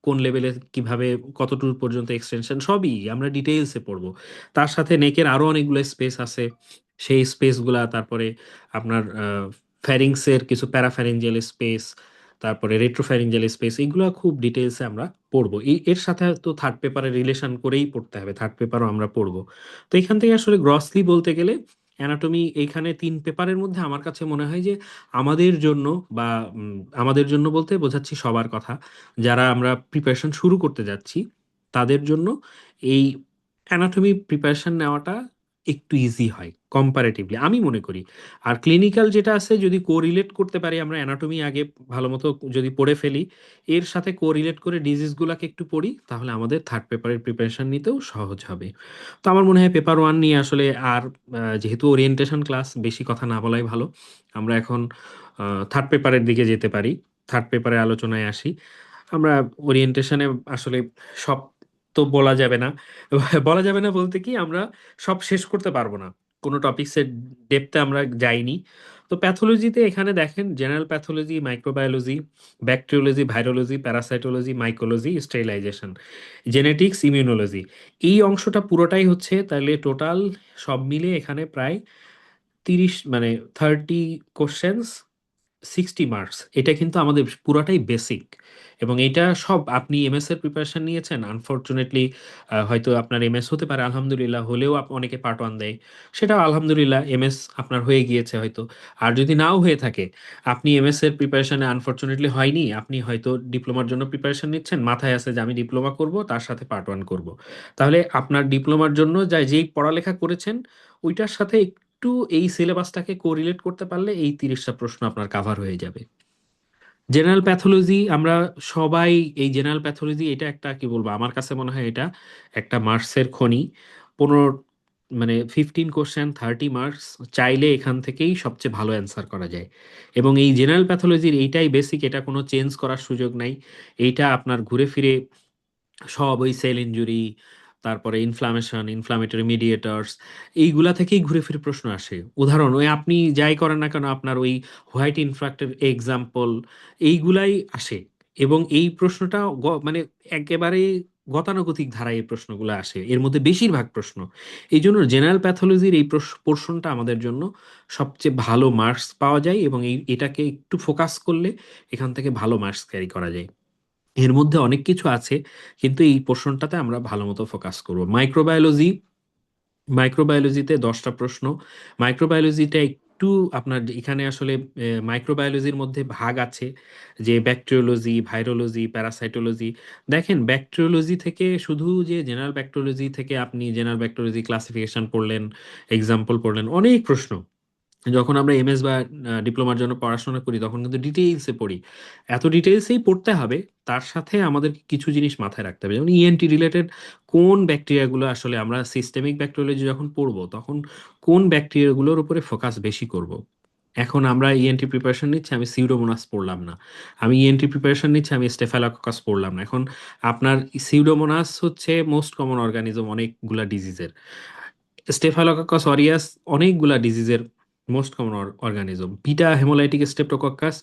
Speaker 2: কোন লেভেলে কিভাবে কতটুকু পর্যন্ত এক্সটেনশন, সবই আমরা ডিটেইলসে পড়বো। তার সাথে নেকের আরো অনেকগুলো স্পেস আছে, সেই স্পেসগুলা, তারপরে আপনার ফ্যারিংসের কিছু প্যারাফ্যারিঞ্জিয়াল স্পেস, তারপরে রেট্রোফ্যারিঞ্জিয়াল স্পেস, এইগুলো খুব ডিটেইলসে আমরা পড়বো। এর সাথে তো থার্ড পেপারে রিলেশন করেই পড়তে হবে, থার্ড পেপারও আমরা পড়বো। তো এখান থেকে আসলে গ্রসলি বলতে গেলে অ্যানাটমি এইখানে 3 পেপারের মধ্যে আমার কাছে মনে হয় যে আমাদের জন্য, বা আমাদের জন্য বলতে বোঝাচ্ছি সবার কথা, যারা আমরা প্রিপারেশন শুরু করতে যাচ্ছি তাদের জন্য এই অ্যানাটমি প্রিপারেশন নেওয়াটা একটু ইজি হয় কম্পারেটিভলি, আমি মনে করি। আর ক্লিনিক্যাল যেটা আছে, যদি কোরিলেট করতে পারি আমরা অ্যানাটমি আগে ভালো মতো যদি পড়ে ফেলি, এর সাথে কোরিলেট করে ডিজিজগুলোকে একটু পড়ি, তাহলে আমাদের থার্ড পেপারের প্রিপারেশন নিতেও সহজ হবে। তো আমার মনে হয় পেপার ওয়ান নিয়ে আসলে আর যেহেতু ওরিয়েন্টেশন ক্লাস, বেশি কথা না বলাই ভালো। আমরা এখন থার্ড পেপারের দিকে যেতে পারি, থার্ড পেপারের আলোচনায় আসি। আমরা ওরিয়েন্টেশনে আসলে সব তো বলা যাবে না। বলা যাবে না বলতে কি, আমরা সব শেষ করতে পারবো না, কোনো টপিক্সের ডেপথে আমরা যাইনি। তো প্যাথোলজিতে এখানে দেখেন, general pathology, microbiology, bacteriology, virology, parasitology, mycology, sterilisation, genetics, immunology, এই অংশটা পুরোটাই হচ্ছে, তাহলে টোটাল সব মিলে এখানে প্রায় 30, মানে 30 কোশ্চেন্স, 60 মার্কস। এটা কিন্তু আমাদের পুরাটাই বেসিক। এবং এটা সব, আপনি এমএস এর প্রিপারেশন নিয়েছেন, আনফরচুনেটলি হয়তো আপনার এমএস হতে পারে, আলহামদুলিল্লাহ, হলেও অনেকে পার্ট ওয়ান দেয়, সেটাও আলহামদুলিল্লাহ, এমএস আপনার হয়ে গিয়েছে হয়তো। আর যদি নাও হয়ে থাকে, আপনি এমএস এর প্রিপারেশনে আনফরচুনেটলি হয়নি, আপনি হয়তো ডিপ্লোমার জন্য প্রিপারেশন নিচ্ছেন, মাথায় আছে যে আমি ডিপ্লোমা করব, তার সাথে পার্ট ওয়ান করব, তাহলে আপনার ডিপ্লোমার জন্য যা যেই পড়ালেখা করেছেন ওইটার সাথে একটু এই সিলেবাসটাকে কোরিলেট করতে পারলে এই 30টা প্রশ্ন আপনার কাভার হয়ে যাবে। জেনারেল প্যাথোলজি আমরা সবাই, এই জেনারেল প্যাথোলজি এটা একটা, কি বলবো, আমার কাছে মনে হয় এটা একটা মার্কসের খনি। 15, মানে 15 কোশ্চেন, 30 মার্কস, চাইলে এখান থেকেই সবচেয়ে ভালো অ্যান্সার করা যায়। এবং এই জেনারেল প্যাথোলজির এইটাই বেসিক, এটা কোনো চেঞ্জ করার সুযোগ নাই। এইটা আপনার ঘুরে ফিরে সব ওই সেল ইনজুরি, তারপরে ইনফ্লামেশন, ইনফ্লামেটরি মিডিয়েটরস, এইগুলা থেকেই ঘুরে ফিরে প্রশ্ন আসে। উদাহরণ, ওই আপনি যাই করেন না কেন, আপনার ওই হোয়াইট ইনফ্রাক্টের এক্সাম্পল, এইগুলাই আসে। এবং এই প্রশ্নটা মানে একেবারে গতানুগতিক ধারায় এই প্রশ্নগুলো আসে, এর মধ্যে বেশিরভাগ প্রশ্ন। এই জন্য জেনারেল প্যাথোলজির এই পোর্শনটা আমাদের জন্য সবচেয়ে ভালো মার্কস পাওয়া যায়, এবং এটাকে একটু ফোকাস করলে এখান থেকে ভালো মার্কস ক্যারি করা যায়। এর মধ্যে অনেক কিছু আছে, কিন্তু এই পোর্শনটাতে আমরা ভালো মতো ফোকাস করব। মাইক্রোবায়োলজি, মাইক্রোবায়োলজিতে 10টা প্রশ্ন। মাইক্রোবায়োলজিটা একটু আপনার এখানে আসলে মাইক্রোবায়োলজির মধ্যে ভাগ আছে, যে ব্যাকটেরিওলজি, ভাইরোলজি, প্যারাসাইটোলজি। দেখেন, ব্যাকটেরিওলজি থেকে শুধু যে জেনারেল ব্যাকটেরিওলজি থেকে আপনি জেনারেল ব্যাকটেরিওলজি ক্লাসিফিকেশন পড়লেন, এক্সাম্পল পড়লেন, অনেক প্রশ্ন। যখন আমরা এমএস বা ডিপ্লোমার জন্য পড়াশোনা করি তখন কিন্তু ডিটেইলসে পড়ি, এত ডিটেইলসেই পড়তে হবে। তার সাথে আমাদের কিছু জিনিস মাথায় রাখতে হবে, যেমন ইএনটি রিলেটেড কোন ব্যাকটেরিয়াগুলো আসলে, আমরা সিস্টেমিক ব্যাকটেরিওলজি যখন পড়বো তখন কোন ব্যাকটেরিয়াগুলোর উপরে ফোকাস বেশি করব। এখন আমরা ইএনটি প্রিপারেশন নিচ্ছি, আমি সিউডোমোনাস পড়লাম না। আমি ইএনটি প্রিপারেশন নিচ্ছি, আমি স্টেফাইলককাস পড়লাম না। এখন আপনার সিউডোমোনাস হচ্ছে মোস্ট কমন অর্গানিজম অনেকগুলা ডিজিজের, স্টেফাইলককাস অরিয়াস অনেকগুলা ডিজিজের most common organism, beta haemolytic streptococcus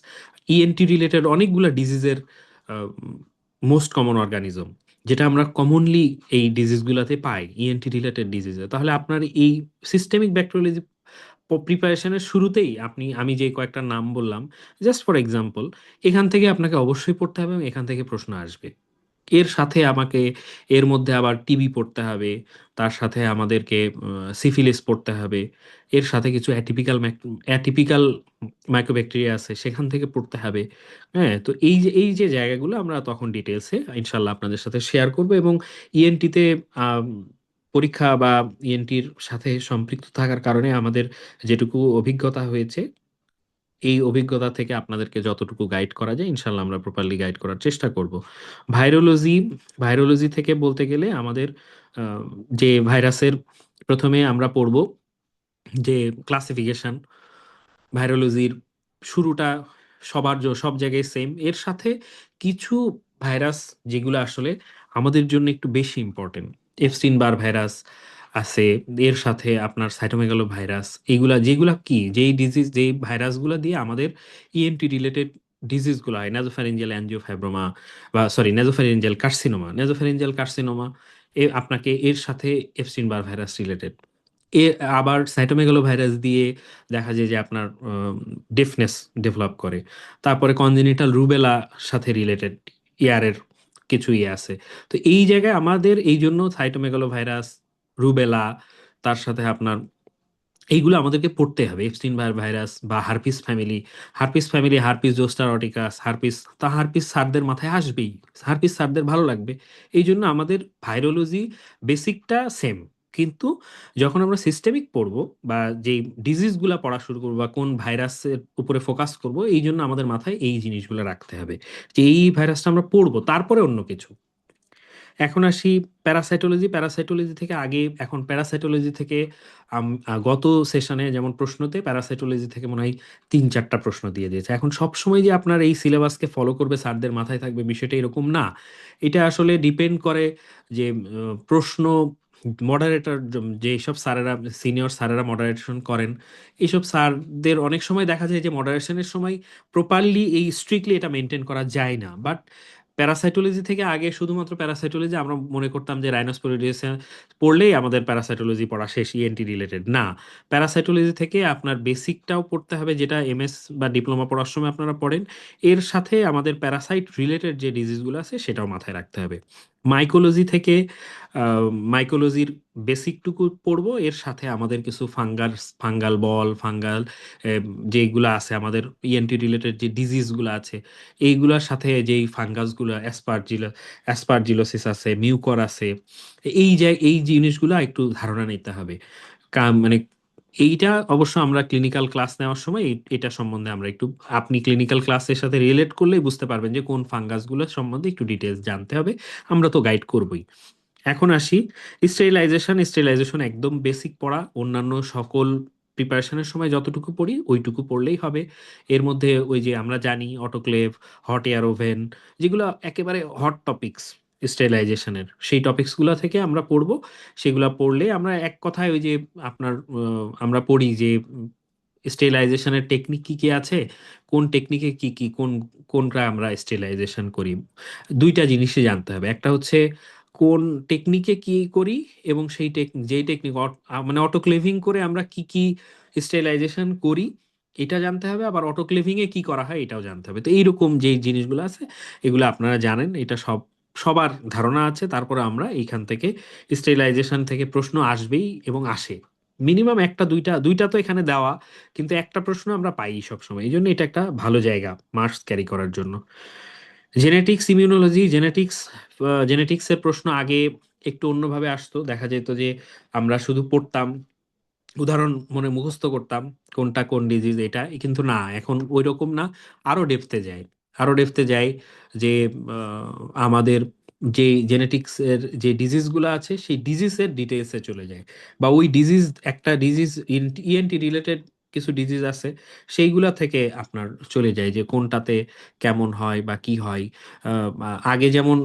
Speaker 2: ENT related অনেকগুলা ডিজিজের মোস্ট কমন অর্গানিজম, যেটা আমরা কমনলি এই ডিজিজগুলোতে পাই, ইএনটি রিলেটেড ডিজিজে। তাহলে আপনার এই সিস্টেমিক ব্যাকটেরিওলজি প্রিপারেশনের শুরুতেই আপনি, আমি যে কয়েকটা নাম বললাম জাস্ট ফর এক্সাম্পল, এখান থেকে আপনাকে অবশ্যই পড়তে হবে এবং এখান থেকে প্রশ্ন আসবে। এর সাথে আমাকে, এর মধ্যে আবার টিবি পড়তে হবে, তার সাথে আমাদেরকে সিফিলিস পড়তে হবে, এর সাথে কিছু অ্যাটিপিক্যাল মাইক্রোব্যাকটেরিয়া আছে, সেখান থেকে পড়তে হবে। হ্যাঁ, তো এই যে জায়গাগুলো আমরা তখন ডিটেলসে ইনশাল্লাহ আপনাদের সাথে শেয়ার করব। এবং ইএনটিতে পরীক্ষা বা ইএনটির সাথে সম্পৃক্ত থাকার কারণে আমাদের যেটুকু অভিজ্ঞতা হয়েছে, এই অভিজ্ঞতা থেকে আপনাদেরকে যতটুকু গাইড করা যায় ইনশাল্লাহ আমরা প্রপারলি গাইড করার চেষ্টা করব। ভাইরোলজি, ভাইরোলজি থেকে বলতে গেলে আমাদের আহ, যে ভাইরাসের প্রথমে আমরা পড়ব যে ক্লাসিফিকেশন। ভাইরোলজির শুরুটা সব জায়গায় সেম, এর সাথে কিছু ভাইরাস যেগুলো আসলে আমাদের জন্য একটু বেশি ইম্পর্টেন্ট, এফস্টিন বার ভাইরাস আছে, এর সাথে আপনার সাইটোমেগালো ভাইরাস, এইগুলা যেগুলা কি যেই ডিজিজ যেই ভাইরাসগুলো দিয়ে আমাদের ইএনটি রিলেটেড ডিজিজগুলো হয়, নাজোফ্যারিঞ্জিয়াল অ্যাঞ্জিওফাইব্রোমা বা সরি নাজোফ্যারিঞ্জিয়াল কার্সিনোমা, নাজোফ্যারিঞ্জিয়াল কার্সিনোমা আপনাকে এর সাথে এফস্টিন বার ভাইরাস রিলেটেড। এ আবার সাইটোমেগালো ভাইরাস দিয়ে দেখা যায় যে আপনার ডেফনেস ডেভেলপ করে। তারপরে কনজেনিটাল রুবেলা সাথে রিলেটেড ইয়ারের কিছু ইয়ে আছে। তো এই জায়গায় আমাদের এই জন্য সাইটোমেগালো ভাইরাস, রুবেলা, তার সাথে আপনার এইগুলো আমাদেরকে পড়তে হবে। এপস্টিন বার ভাইরাস বা herpes family, herpes family, herpes zoster oticus, herpes, তা হারপিস স্যারদের মাথায় আসবেই, হারপিস স্যারদের ভালো লাগবে। এই জন্য আমাদের ভাইরোলজি বেসিকটা সেম, কিন্তু যখন আমরা সিস্টেমিক পড়বো বা যেই ডিজিজগুলো পড়া শুরু করবো বা কোন ভাইরাসের উপরে ফোকাস করব, এই জন্য আমাদের মাথায় এই জিনিসগুলো রাখতে হবে যে এই ভাইরাসটা আমরা পড়বো, তারপরে অন্য কিছু। এখন আসি প্যারাসাইটোলজি। প্যারাসাইটোলজি থেকে আগে, এখন প্যারাসাইটোলজি থেকে গত সেশনে যেমন প্রশ্নতে প্যারাসাইটোলজি থেকে মনে হয় 3-4টা প্রশ্ন দিয়ে দিয়েছে। এখন সব সময় যে আপনার এই সিলেবাসকে ফলো করবে, স্যারদের মাথায় থাকবে, বিষয়টা এরকম না। এটা আসলে ডিপেন্ড করে যে প্রশ্ন মডারেটর, যেসব স্যারেরা, সিনিয়র স্যারেরা মডারেশন করেন, এইসব স্যারদের অনেক সময় দেখা যায় যে মডারেশনের সময় প্রপারলি এই স্ট্রিক্টলি এটা মেনটেন করা যায় না। বাট প্যারাসাইটোলজি থেকে আগে শুধুমাত্র প্যারাসাইটোলজি আমরা মনে করতাম যে রাইনোস্পোরিডিয়াস পড়লেই আমাদের প্যারাসাইটোলজি পড়া শেষ, ইএনটি রিলেটেড না। প্যারাসাইটোলজি থেকে আপনার বেসিকটাও পড়তে হবে, যেটা এমএস বা ডিপ্লোমা পড়ার সময় আপনারা পড়েন। এর সাথে আমাদের প্যারাসাইট রিলেটেড যে ডিজিজগুলো আছে সেটাও মাথায় রাখতে হবে। মাইকোলজি থেকে মাইকোলজির বেসিকটুকু পড়বো, এর সাথে আমাদের কিছু ফাঙ্গাল বল, ফাঙ্গাল যেগুলো আছে আমাদের ইএনটি রিলেটেড যে ডিজিজগুলো আছে, এইগুলোর সাথে যেই ফাঙ্গাসগুলো, অ্যাসপারজিলোসিস আছে, মিউকর আছে, এই জিনিসগুলো একটু ধারণা নিতে হবে। মানে এইটা অবশ্য আমরা ক্লিনিক্যাল ক্লাস নেওয়ার সময় এটা সম্বন্ধে আমরা একটু, আপনি ক্লিনিক্যাল ক্লাসের সাথে রিলেট করলেই বুঝতে পারবেন যে কোন ফাঙ্গাসগুলো সম্বন্ধে একটু ডিটেলস জানতে হবে। আমরা তো গাইড করবই। এখন আসি স্টেরিলাইজেশন। স্টেরিলাইজেশন একদম বেসিক পড়া, অন্যান্য সকল প্রিপারেশনের সময় যতটুকু পড়ি ওইটুকু পড়লেই হবে। এর মধ্যে ওই যে আমরা জানি অটোক্লেভ, হট এয়ার ওভেন, যেগুলো একেবারে হট টপিকস স্টেরিলাইজেশনের, সেই টপিকসগুলো থেকে আমরা পড়বো। সেগুলো পড়লে আমরা এক কথায় ওই যে আপনার আমরা পড়ি যে স্টেরিলাইজেশনের টেকনিক কি কি আছে, কোন টেকনিকে কি কি কোনটা আমরা স্টেরিলাইজেশন করি, দুইটা জিনিসই জানতে হবে। একটা হচ্ছে কোন টেকনিকে কি করি, এবং সেই যেই টেকনিক মানে অটোক্লেভিং করে আমরা কি কি স্টেরিলাইজেশন করি এটা জানতে হবে, আবার অটোক্লেভিং এ কি করা হয় এটাও জানতে হবে। তো এইরকম যে জিনিসগুলো আছে এগুলো আপনারা জানেন, এটা সবার ধারণা আছে। তারপরে আমরা এইখান থেকে স্টেরিলাইজেশন থেকে প্রশ্ন আসবেই এবং আসে মিনিমাম একটা দুইটা, দুইটা তো এখানে দেওয়া, কিন্তু একটা প্রশ্ন আমরা পাই সব সময়, এই জন্য এটা একটা ভালো জায়গা মার্কস ক্যারি করার জন্য। জেনেটিক্স, ইমিউনোলজি, জেনেটিক্সের প্রশ্ন আগে একটু অন্যভাবে আসতো, দেখা যেত যে আমরা শুধু পড়তাম, উদাহরণ মনে মুখস্থ করতাম কোনটা কোন ডিজিজ এটা, কিন্তু না, এখন ওই রকম না, আরো ডেপথে যায়, আরো ডেপথে যায়। যে আমাদের যে জেনেটিক্স এর যে ডিজিজগুলো আছে সেই ডিজিজের ডিটেলসে চলে যায়, বা ওই ডিজিজ, একটা ডিজিজ ইএনটি রিলেটেড কিছু ডিজিজ আছে সেইগুলা থেকে আপনার চলে যায় যে কোনটাতে কেমন হয় বা কি হয়। আগে যেমন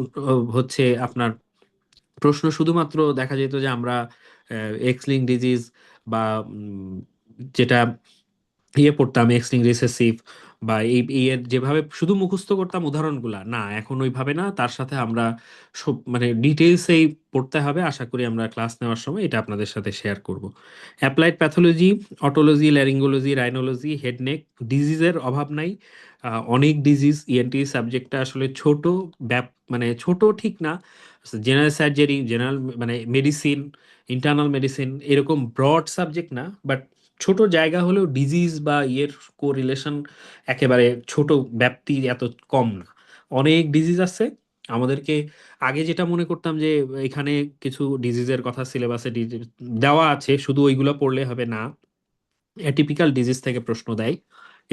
Speaker 2: হচ্ছে আপনার প্রশ্ন শুধুমাত্র দেখা যেত যে আমরা এক্স লিঙ্ক ডিজিজ বা যেটা পড়তাম এক্স লিঙ্ক রিসেসিভ, বা এই এর যেভাবে শুধু মুখস্থ করতাম উদাহরণগুলা, না এখন ওইভাবে না, তার সাথে আমরা সব মানে ডিটেলসেই পড়তে হবে। আশা করি আমরা ক্লাস নেওয়ার সময় এটা আপনাদের সাথে শেয়ার করব। Applied pathology, otology, laryngology, rhinology, head neck, ডিজিজের অভাব নাই। অনেক ডিজিজ, ইএনটি সাবজেক্টটা আসলে ছোট, মানে ছোট ঠিক না, জেনারেল সার্জারি, জেনারেল মানে মেডিসিন, ইন্টারনাল মেডিসিন এরকম ব্রড সাবজেক্ট না, বাট ছোট জায়গা হলেও ডিজিজ বা ইয়ের কোরিলেশন একেবারে ছোট, ব্যাপ্তি এত কম না, অনেক ডিজিজ আছে আমাদেরকে। আগে যেটা মনে করতাম যে এখানে কিছু ডিজিজের কথা সিলেবাসে দেওয়া আছে, শুধু ওইগুলো পড়লে হবে না, অ্যাটিপিক্যাল ডিজিজ থেকে প্রশ্ন দেয়,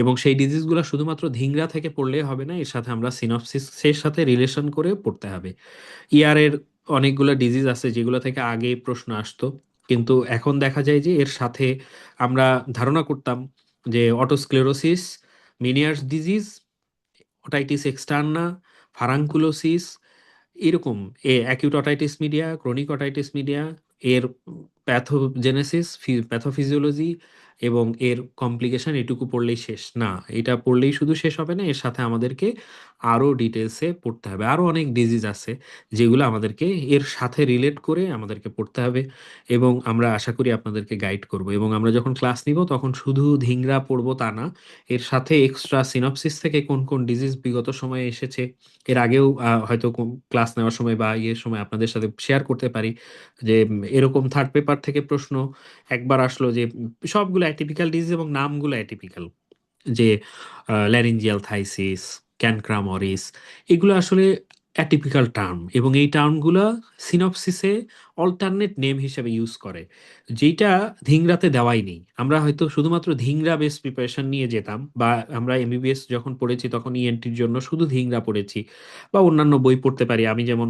Speaker 2: এবং সেই ডিজিজগুলো শুধুমাত্র ধিংরা থেকে পড়লে হবে না, এর সাথে আমরা সিনপসিসের সাথে রিলেশন করে পড়তে হবে। ইয়ারের অনেকগুলো ডিজিজ আছে যেগুলো থেকে আগে প্রশ্ন আসতো, কিন্তু এখন দেখা যায় যে এর সাথে আমরা ধারণা করতাম যে অটোস্ক্লেরোসিস, মেনিয়ার্স ডিজিজ, ওটাইটিস এক্সটার্না, ফারাঙ্কুলোসিস, এরকম acute otitis media, chronic otitis media, এর প্যাথোজেনেসিস, প্যাথোফিজিওলজি এবং এর কমপ্লিকেশন, এটুকু পড়লেই শেষ না। এটা পড়লেই শুধু শেষ হবে না, এর সাথে আমাদেরকে আরও ডিটেলসে পড়তে হবে। আরও অনেক ডিজিজ আছে যেগুলো আমাদেরকে এর সাথে রিলেট করে আমাদেরকে পড়তে হবে, এবং আমরা আশা করি আপনাদেরকে গাইড করব। এবং আমরা যখন ক্লাস নিব তখন শুধু ধিংরা পড়বো তা না, এর সাথে এক্সট্রা সিনপসিস থেকে কোন কোন ডিজিজ বিগত সময়ে এসেছে, এর আগেও হয়তো ক্লাস নেওয়ার সময় বা ইয়ের সময় আপনাদের সাথে শেয়ার করতে পারি যে এরকম থার্ড পেপার থেকে প্রশ্ন একবার আসলো যে সবগুলো অ্যাটিপিক্যাল ডিজিজ এবং নামগুলো অ্যাটিপিক্যাল, যে ল্যারিঞ্জিয়াল থাইসিস, ক্যানক্রামরিস, এগুলো আসলে অ্যাটিপিক্যাল টার্ম, এবং এই টার্মগুলো সিনপসিসে অল্টারনেট নেম হিসেবে ইউজ করে, যেটা ধিংরাতে দেওয়াই নেই। আমরা হয়তো শুধুমাত্র ধিংরা বেস প্রিপারেশন নিয়ে যেতাম, বা আমরা এমবিবিএস যখন পড়েছি তখন ইএনটির জন্য শুধু ধিংরা পড়েছি, বা অন্যান্য বই পড়তে পারি। আমি যেমন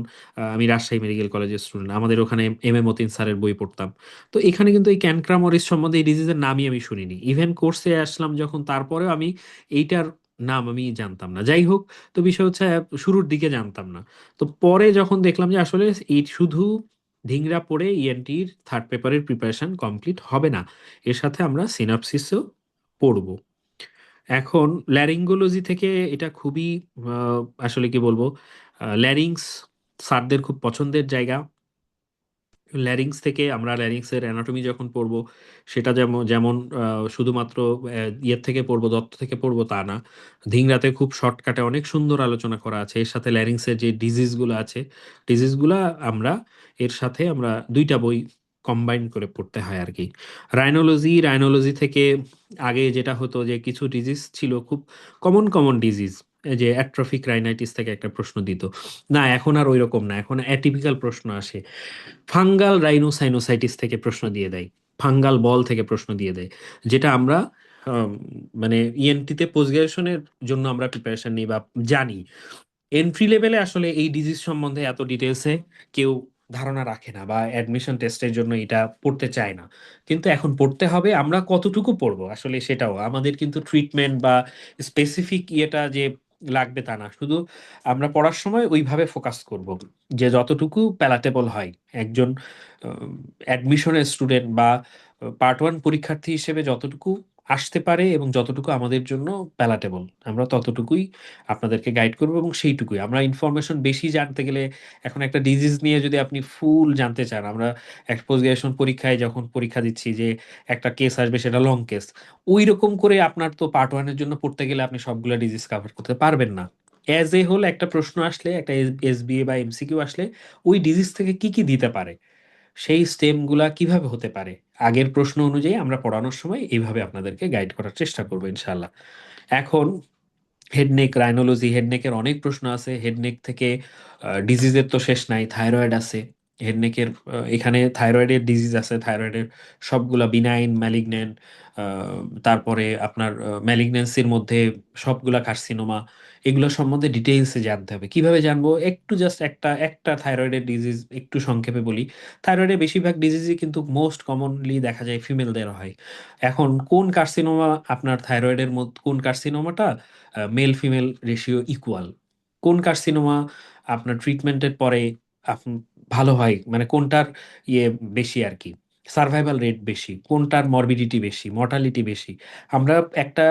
Speaker 2: আমি রাজশাহী মেডিকেল কলেজের স্টুডেন্ট, আমাদের ওখানে এম এ মতিন স্যারের বই পড়তাম। তো এখানে কিন্তু এই ক্যানক্রামরিস সম্বন্ধে এই ডিজিজের নামই আমি শুনিনি, ইভেন কোর্সে আসলাম যখন তারপরেও আমি এইটার নাম আমি জানতাম না। যাই হোক, তো বিষয় হচ্ছে শুরুর দিকে জানতাম না। তো পরে যখন দেখলাম যে আসলে এই শুধু ধিংরা পড়ে ইএনটির থার্ড পেপারের প্রিপারেশন কমপ্লিট হবে না, এর সাথে আমরা সিনাপসিসও পড়ব। এখন ল্যারিঙ্গোলজি থেকে এটা খুবই আসলে কি বলবো, ল্যারিংস স্যারদের খুব পছন্দের জায়গা। ল্যারিংস থেকে আমরা ল্যারিংসের অ্যানাটমি যখন পড়বো, সেটা যেমন যেমন শুধুমাত্র ইয়ের থেকে পড়বো, দত্ত থেকে পড়বো তা না, ধিংরাতে খুব শর্টকাটে অনেক সুন্দর আলোচনা করা আছে। এর সাথে ল্যারিংসের যে ডিজিজগুলো আছে, ডিজিজগুলা আমরা এর সাথে আমরা দুইটা বই কম্বাইন করে পড়তে হয় আর কি। রাইনোলজি থেকে আগে যেটা হতো যে কিছু ডিজিজ ছিল খুব কমন কমন ডিজিজ, যে অ্যাট্রফিক রাইনাইটিস থেকে একটা প্রশ্ন দিত। না, এখন আর ওইরকম না, এখন অ্যাটিপিক্যাল প্রশ্ন আসে। ফাঙ্গাল রাইনোসাইনোসাইটিস থেকে প্রশ্ন দিয়ে দেয়, ফাঙ্গাল বল থেকে প্রশ্ন দিয়ে দেয়, যেটা আমরা আম, মানে ইএনটিতে পোস্ট গ্রাজুয়েশনের জন্য আমরা প্রিপারেশন নিই বা জানি। এন্ট্রি লেভেলে আসলে এই ডিজিজ সম্বন্ধে এত ডিটেলসে কেউ ধারণা রাখে না, বা অ্যাডমিশন টেস্টের জন্য এটা পড়তে চায় না। কিন্তু এখন পড়তে হবে। আমরা কতটুকু পড়বো আসলে সেটাও আমাদের কিন্তু ট্রিটমেন্ট বা স্পেসিফিক ইয়েটা যে লাগবে তা না, শুধু আমরা পড়ার সময় ওইভাবে ফোকাস করব যে যতটুকু প্যালাটেবল হয় একজন অ্যাডমিশনের স্টুডেন্ট বা পার্ট 1 পরীক্ষার্থী হিসেবে যতটুকু আসতে পারে এবং যতটুকু আমাদের জন্য প্যালাটেবল, আমরা ততটুকুই আপনাদেরকে গাইড করবো। এবং সেইটুকুই আমরা ইনফরমেশন বেশি জানতে গেলে, এখন একটা ডিজিজ নিয়ে যদি আপনি ফুল জানতে চান, আমরা এক পোস্ট গ্রাজুয়েশন পরীক্ষায় যখন পরীক্ষা দিচ্ছি যে একটা কেস আসবে সেটা লং কেস, ওই রকম করে আপনার তো পার্ট 1 এর জন্য পড়তে গেলে আপনি সবগুলো ডিজিজ কভার করতে পারবেন না। অ্যাজ এ হোল একটা প্রশ্ন আসলে, একটা এসবিএ বা এমসিকিউ আসলে, ওই ডিজিজ থেকে কি কি দিতে পারে, সেই স্টেমগুলা কিভাবে হতে পারে, আগের প্রশ্ন অনুযায়ী আমরা পড়ানোর সময় এইভাবে আপনাদেরকে গাইড করার চেষ্টা করবো ইনশাল্লাহ। এখন হেডনেক রাইনোলজি, হেডনেকের অনেক প্রশ্ন আছে। হেডনেক থেকে ডিজিজের তো শেষ নাই, থাইরয়েড আছে হেডনেকের। এখানে থাইরয়েডের ডিজিজ আছে, থাইরয়েডের সবগুলা বিনাইন, ম্যালিগন্যান্ট, তারপরে আপনার ম্যালিগন্যান্সির মধ্যে সবগুলা কার্সিনোমা, এগুলো সম্বন্ধে ডিটেইলসে জানতে হবে। কিভাবে জানবো, একটু জাস্ট একটা একটা থাইরয়েডের ডিজিজ একটু সংক্ষেপে বলি। থাইরয়েডের বেশিরভাগ ডিজিজই কিন্তু মোস্ট কমনলি দেখা যায় ফিমেলদের হয়। এখন কোন কার্সিনোমা আপনার থাইরয়েডের মধ্যে, কোন কার্সিনোমাটা মেল ফিমেল রেশিও ইকুয়াল, কোন কার্সিনোমা আপনার ট্রিটমেন্টের পরে ভালো হয়, মানে কোনটার ইয়ে বেশি আর কি, সার্ভাইভাল রেট বেশি, কোনটার মরবিডিটি বেশি, মর্টালিটি বেশি। আমরা একটা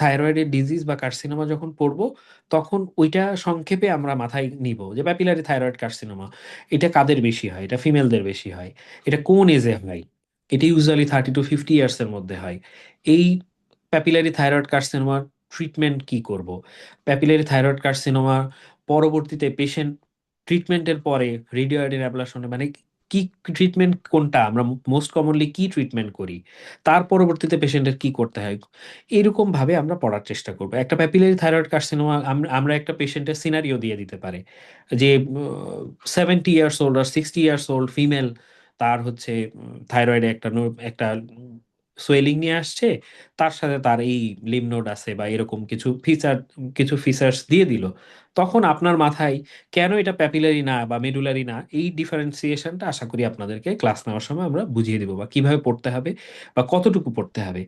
Speaker 2: থাইরয়েডের ডিজিজ বা কার্সিনোমা যখন পড়বো, তখন ওইটা সংক্ষেপে আমরা মাথায় নিব যে প্যাপিলারি থাইরয়েড কার্সিনোমা, এটা কাদের বেশি হয়, এটা ফিমেলদের বেশি হয়, এটা কোন এজে হয়, এটা ইউজুয়ালি 30 to 50 ইয়ার্স এর মধ্যে হয়। এই প্যাপিলারি থাইরয়েড কার্সিনোমার ট্রিটমেন্ট কি করব, প্যাপিলারি থাইরয়েড কার্সিনোমা পরবর্তীতে পেশেন্ট ট্রিটমেন্টের পরে রেডিওয়াইডের অ্যাবলাশনে, মানে কি ট্রিটমেন্ট, কোনটা আমরা মোস্ট কমনলি কি ট্রিটমেন্ট করি, তার পরবর্তীতে পেশেন্টের কি করতে হয়, এরকম ভাবে আমরা পড়ার চেষ্টা করব। একটা প্যাপিলারি থাইরয়েড কার্সিনোমা আমরা একটা পেশেন্টের সিনারিও দিয়ে দিতে পারে যে 70 years old are 60 years old female, তার হচ্ছে থাইরয়েডে একটা একটা সোয়েলিং নিয়ে আসছে, তার সাথে তার এই লিম্ফ নোড আছে বা এরকম কিছু ফিচার্স দিয়ে দিল, তখন আপনার মাথায় কেন এটা প্যাপিলারি না বা মেডুলারি না, এই ডিফারেন্সিয়েশনটা আশা করি আপনাদেরকে ক্লাস নেওয়ার সময় আমরা বুঝিয়ে দিব, বা কিভাবে পড়তে হবে বা কতটুকু পড়তে হবে,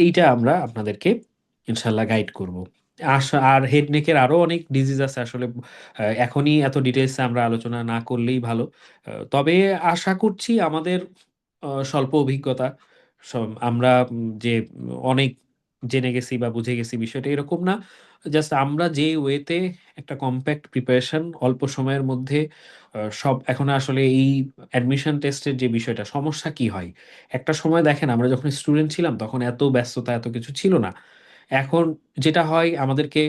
Speaker 2: এইটা আমরা আপনাদেরকে ইনশাল্লাহ গাইড করব। আর হেড নেকের আরো অনেক ডিজিজ আছে আসলে, এখনই এত ডিটেলসে আমরা আলোচনা না করলেই ভালো। তবে আশা করছি আমাদের স্বল্প অভিজ্ঞতা, আমরা যে অনেক জেনে গেছি বা বুঝে গেছি বিষয়টা এরকম না। জাস্ট আমরা যে ওয়েতে একটা কম্প্যাক্ট প্রিপারেশন অল্প সময়ের মধ্যে সব, এখন আসলে এই অ্যাডমিশন টেস্টের যে বিষয়টা, সমস্যা কি হয়, একটা সময় দেখেন আমরা যখন স্টুডেন্ট ছিলাম তখন এত ব্যস্ততা এত কিছু ছিল না। এখন যেটা হয় আমাদেরকে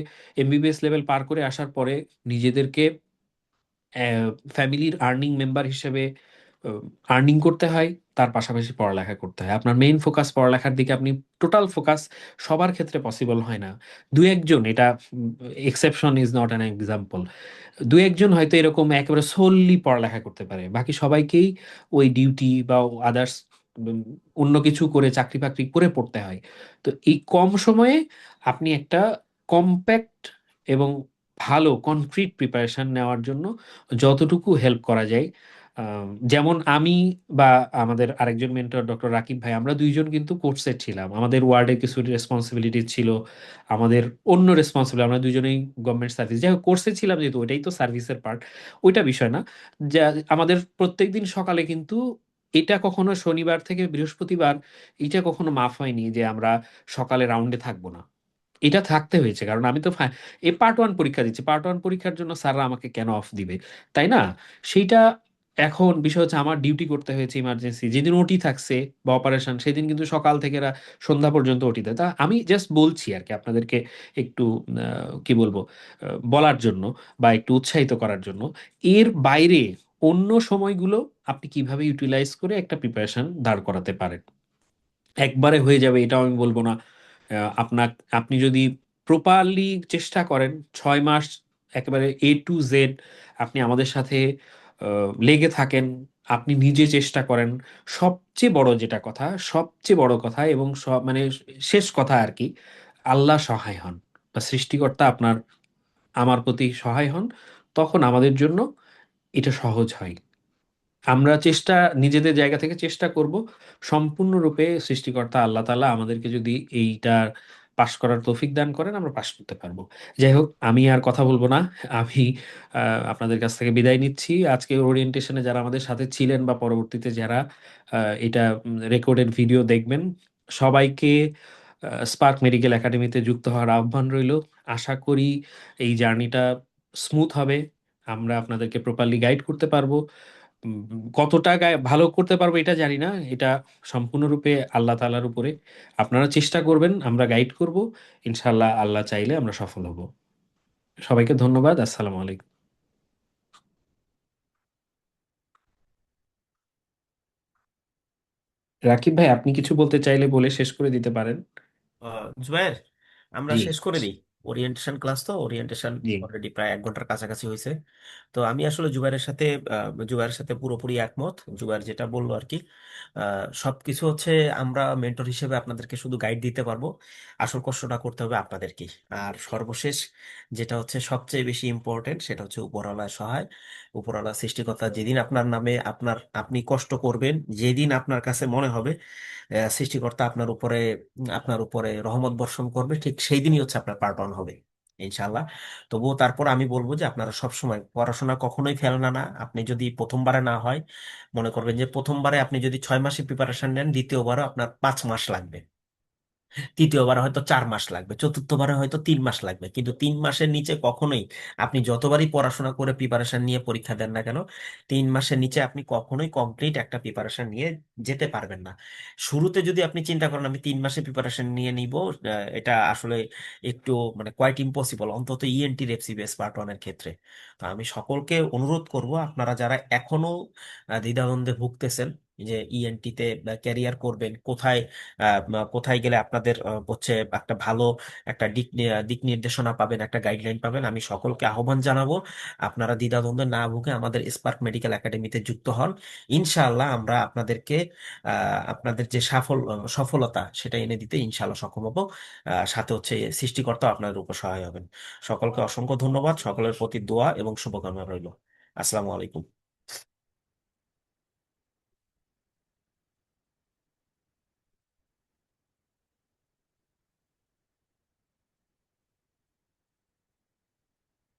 Speaker 2: এমবিবিএস লেভেল পার করে আসার পরে নিজেদেরকে ফ্যামিলির আর্নিং মেম্বার হিসেবে আর্নিং করতে হয়, তার পাশাপাশি পড়ালেখা করতে হয়। আপনার মেইন ফোকাস পড়ালেখার দিকে, আপনি টোটাল ফোকাস সবার ক্ষেত্রে পসিবল হয় না। দু একজন, এটা exception is not an example, দু একজন হয়তো এরকম একেবারে সোললি পড়ালেখা করতে পারে, বাকি সবাইকেই ওই ডিউটি বা আদার্স অন্য কিছু করে চাকরি বাকরি করে পড়তে হয়। তো এই কম সময়ে আপনি একটা কম্প্যাক্ট এবং ভালো কনক্রিট প্রিপারেশন নেওয়ার জন্য যতটুকু হেল্প করা যায়, যেমন আমি বা আমাদের আরেকজন মেন্টর ডক্টর রাকিব ভাই, আমরা দুইজন কিন্তু কোর্সে ছিলাম, আমাদের ওয়ার্ডে কিছু রেসপন্সিবিলিটি ছিল, আমাদের অন্য রেসপন্সিবিলিটি, আমরা দুজনেই গভর্নমেন্ট সার্ভিস, যাই হোক কোর্সে ছিলাম যেহেতু ওইটাই তো সার্ভিসের পার্ট, ওইটা বিষয় না। যা আমাদের প্রত্যেকদিন সকালে কিন্তু, এটা কখনো শনিবার থেকে বৃহস্পতিবার এটা কখনো মাফ হয়নি যে আমরা সকালে রাউন্ডে থাকবো না, এটা থাকতে হয়েছে, কারণ আমি তো এই পার্ট ওয়ান পরীক্ষা দিচ্ছি, পার্ট ওয়ান পরীক্ষার জন্য স্যাররা আমাকে কেন অফ দিবে, তাই না? সেইটা, এখন বিষয় হচ্ছে আমার ডিউটি করতে হয়েছে ইমার্জেন্সি, যেদিন ওটি থাকছে বা অপারেশন সেদিন কিন্তু সকাল থেকে সন্ধ্যা পর্যন্ত ওটি দেয়। তা আমি জাস্ট বলছি আর কি আপনাদেরকে একটু কি বলবো, বলার জন্য বা একটু উৎসাহিত করার জন্য, এর বাইরে অন্য সময়গুলো আপনি কিভাবে ইউটিলাইজ করে একটা প্রিপারেশন দাঁড় করাতে পারেন। একবারে হয়ে যাবে এটাও আমি বলবো না। আপনি যদি প্রপারলি চেষ্টা করেন, 6 মাস একেবারে A to Z আপনি আমাদের সাথে লেগে থাকেন, আপনি নিজে চেষ্টা করেন, সবচেয়ে বড় যেটা কথা, সবচেয়ে বড় কথা এবং সব মানে শেষ কথা আর কি, আল্লাহ সহায় হন বা সৃষ্টিকর্তা আপনার আমার প্রতি সহায় হন, তখন আমাদের জন্য এটা সহজ হয়। আমরা নিজেদের জায়গা থেকে চেষ্টা করব, সম্পূর্ণরূপে সৃষ্টিকর্তা আল্লাহ তাআলা আমাদেরকে যদি এইটা পাশ করার তৌফিক দান করেন, আমরা পাশ করতে পারবো। যাই হোক, আমি আর কথা বলবো না, আমি আপনাদের কাছ থেকে বিদায় নিচ্ছি। আজকে ওরিয়েন্টেশনে যারা আমাদের সাথে ছিলেন বা পরবর্তীতে যারা এটা রেকর্ডেড ভিডিও দেখবেন, সবাইকে স্পার্ক মেডিকেল একাডেমিতে যুক্ত হওয়ার আহ্বান রইল। আশা করি এই জার্নিটা স্মুথ হবে, আমরা আপনাদেরকে প্রপারলি গাইড করতে পারবো। কতটা ভালো করতে পারবো এটা জানি না, এটা সম্পূর্ণরূপে আল্লাহ তাআলার উপরে। আপনারা চেষ্টা করবেন, আমরা গাইড করব, ইনশাল্লাহ আল্লাহ চাইলে আমরা সফল হব। সবাইকে ধন্যবাদ, আসসালামু আলাইকুম। রাকিব ভাই, আপনি কিছু বলতে চাইলে বলে শেষ করে দিতে পারেন।
Speaker 1: জুবাইর, আমরা
Speaker 2: জি।
Speaker 1: শেষ করে দিই। ওরিয়েন্টেশন ক্লাস তো, ওরিয়েন্টেশন
Speaker 2: জি।
Speaker 1: অলরেডি প্রায় 1 ঘন্টার কাছাকাছি হয়েছে। তো আমি আসলে জুবাইরের সাথে পুরোপুরি একমত। জুবাইর যেটা বললো আর কি, সবকিছু হচ্ছে আমরা মেন্টর হিসেবে আপনাদেরকে শুধু গাইড দিতে পারবো, আসল কষ্টটা করতে হবে আপনাদেরকেই। আর সর্বশেষ যেটা হচ্ছে সবচেয়ে বেশি ইম্পর্টেন্ট, সেটা হচ্ছে উপরওয়ালার সহায়। উপরওয়ালা সৃষ্টিকর্তা যেদিন আপনার নামে আপনি কষ্ট করবেন, যেদিন আপনার কাছে মনে হবে সৃষ্টিকর্তা আপনার উপরে রহমত বর্ষণ করবে, ঠিক সেই দিনই হচ্ছে আপনার পার্ট অন হবে ইনশাল্লাহ। তবুও তারপর আমি বলবো যে আপনারা সব সময় পড়াশোনা কখনোই ফেলনা না। আপনি যদি প্রথমবারে না হয়, মনে করবেন যে প্রথমবারে আপনি যদি 6 মাসে প্রিপারেশন নেন, দ্বিতীয়বারও আপনার 5 মাস লাগবে, তৃতীয়বার হয়তো 4 মাস লাগবে, চতুর্থবারে হয়তো 3 মাস লাগবে, কিন্তু 3 মাসের নিচে কখনোই, আপনি যতবারই পড়াশোনা করে প্রিপারেশন নিয়ে পরীক্ষা দেন না কেন, 3 মাসের নিচে আপনি কখনোই কমপ্লিট একটা প্রিপারেশন নিয়ে যেতে পারবেন না। শুরুতে যদি আপনি চিন্তা করেন আমি 3 মাসে প্রিপারেশন নিয়ে নিব, এটা আসলে একটু মানে কোয়াইট ইম্পসিবল, অন্তত ইএনটি রেপসিবিএস পার্ট ওয়ানের ক্ষেত্রে। তো আমি সকলকে অনুরোধ করব, আপনারা যারা এখনো দ্বিধাদ্বন্দ্বে ভুগতেছেন, যে ইএনটিতে ক্যারিয়ার করবেন, কোথায় কোথায় গেলে আপনাদের হচ্ছে একটা ভালো একটা দিক নির্দেশনা পাবেন, একটা গাইডলাইন পাবেন, আমি সকলকে আহ্বান জানাবো আপনারা দ্বিধাদ্বন্দ্বে না ভুগে আমাদের স্পার্ক মেডিকেল একাডেমিতে যুক্ত হন। ইনশাআল্লাহ আমরা আপনাদেরকে আপনাদের যে সফলতা সেটা এনে দিতে ইনশাআল্লাহ সক্ষম হবো। সাথে হচ্ছে সৃষ্টিকর্তা আপনাদের উপর সহায় হবেন। সকলকে অসংখ্য ধন্যবাদ, সকলের প্রতি দোয়া এবং শুভকামনা রইল। আসসালামু আলাইকুম।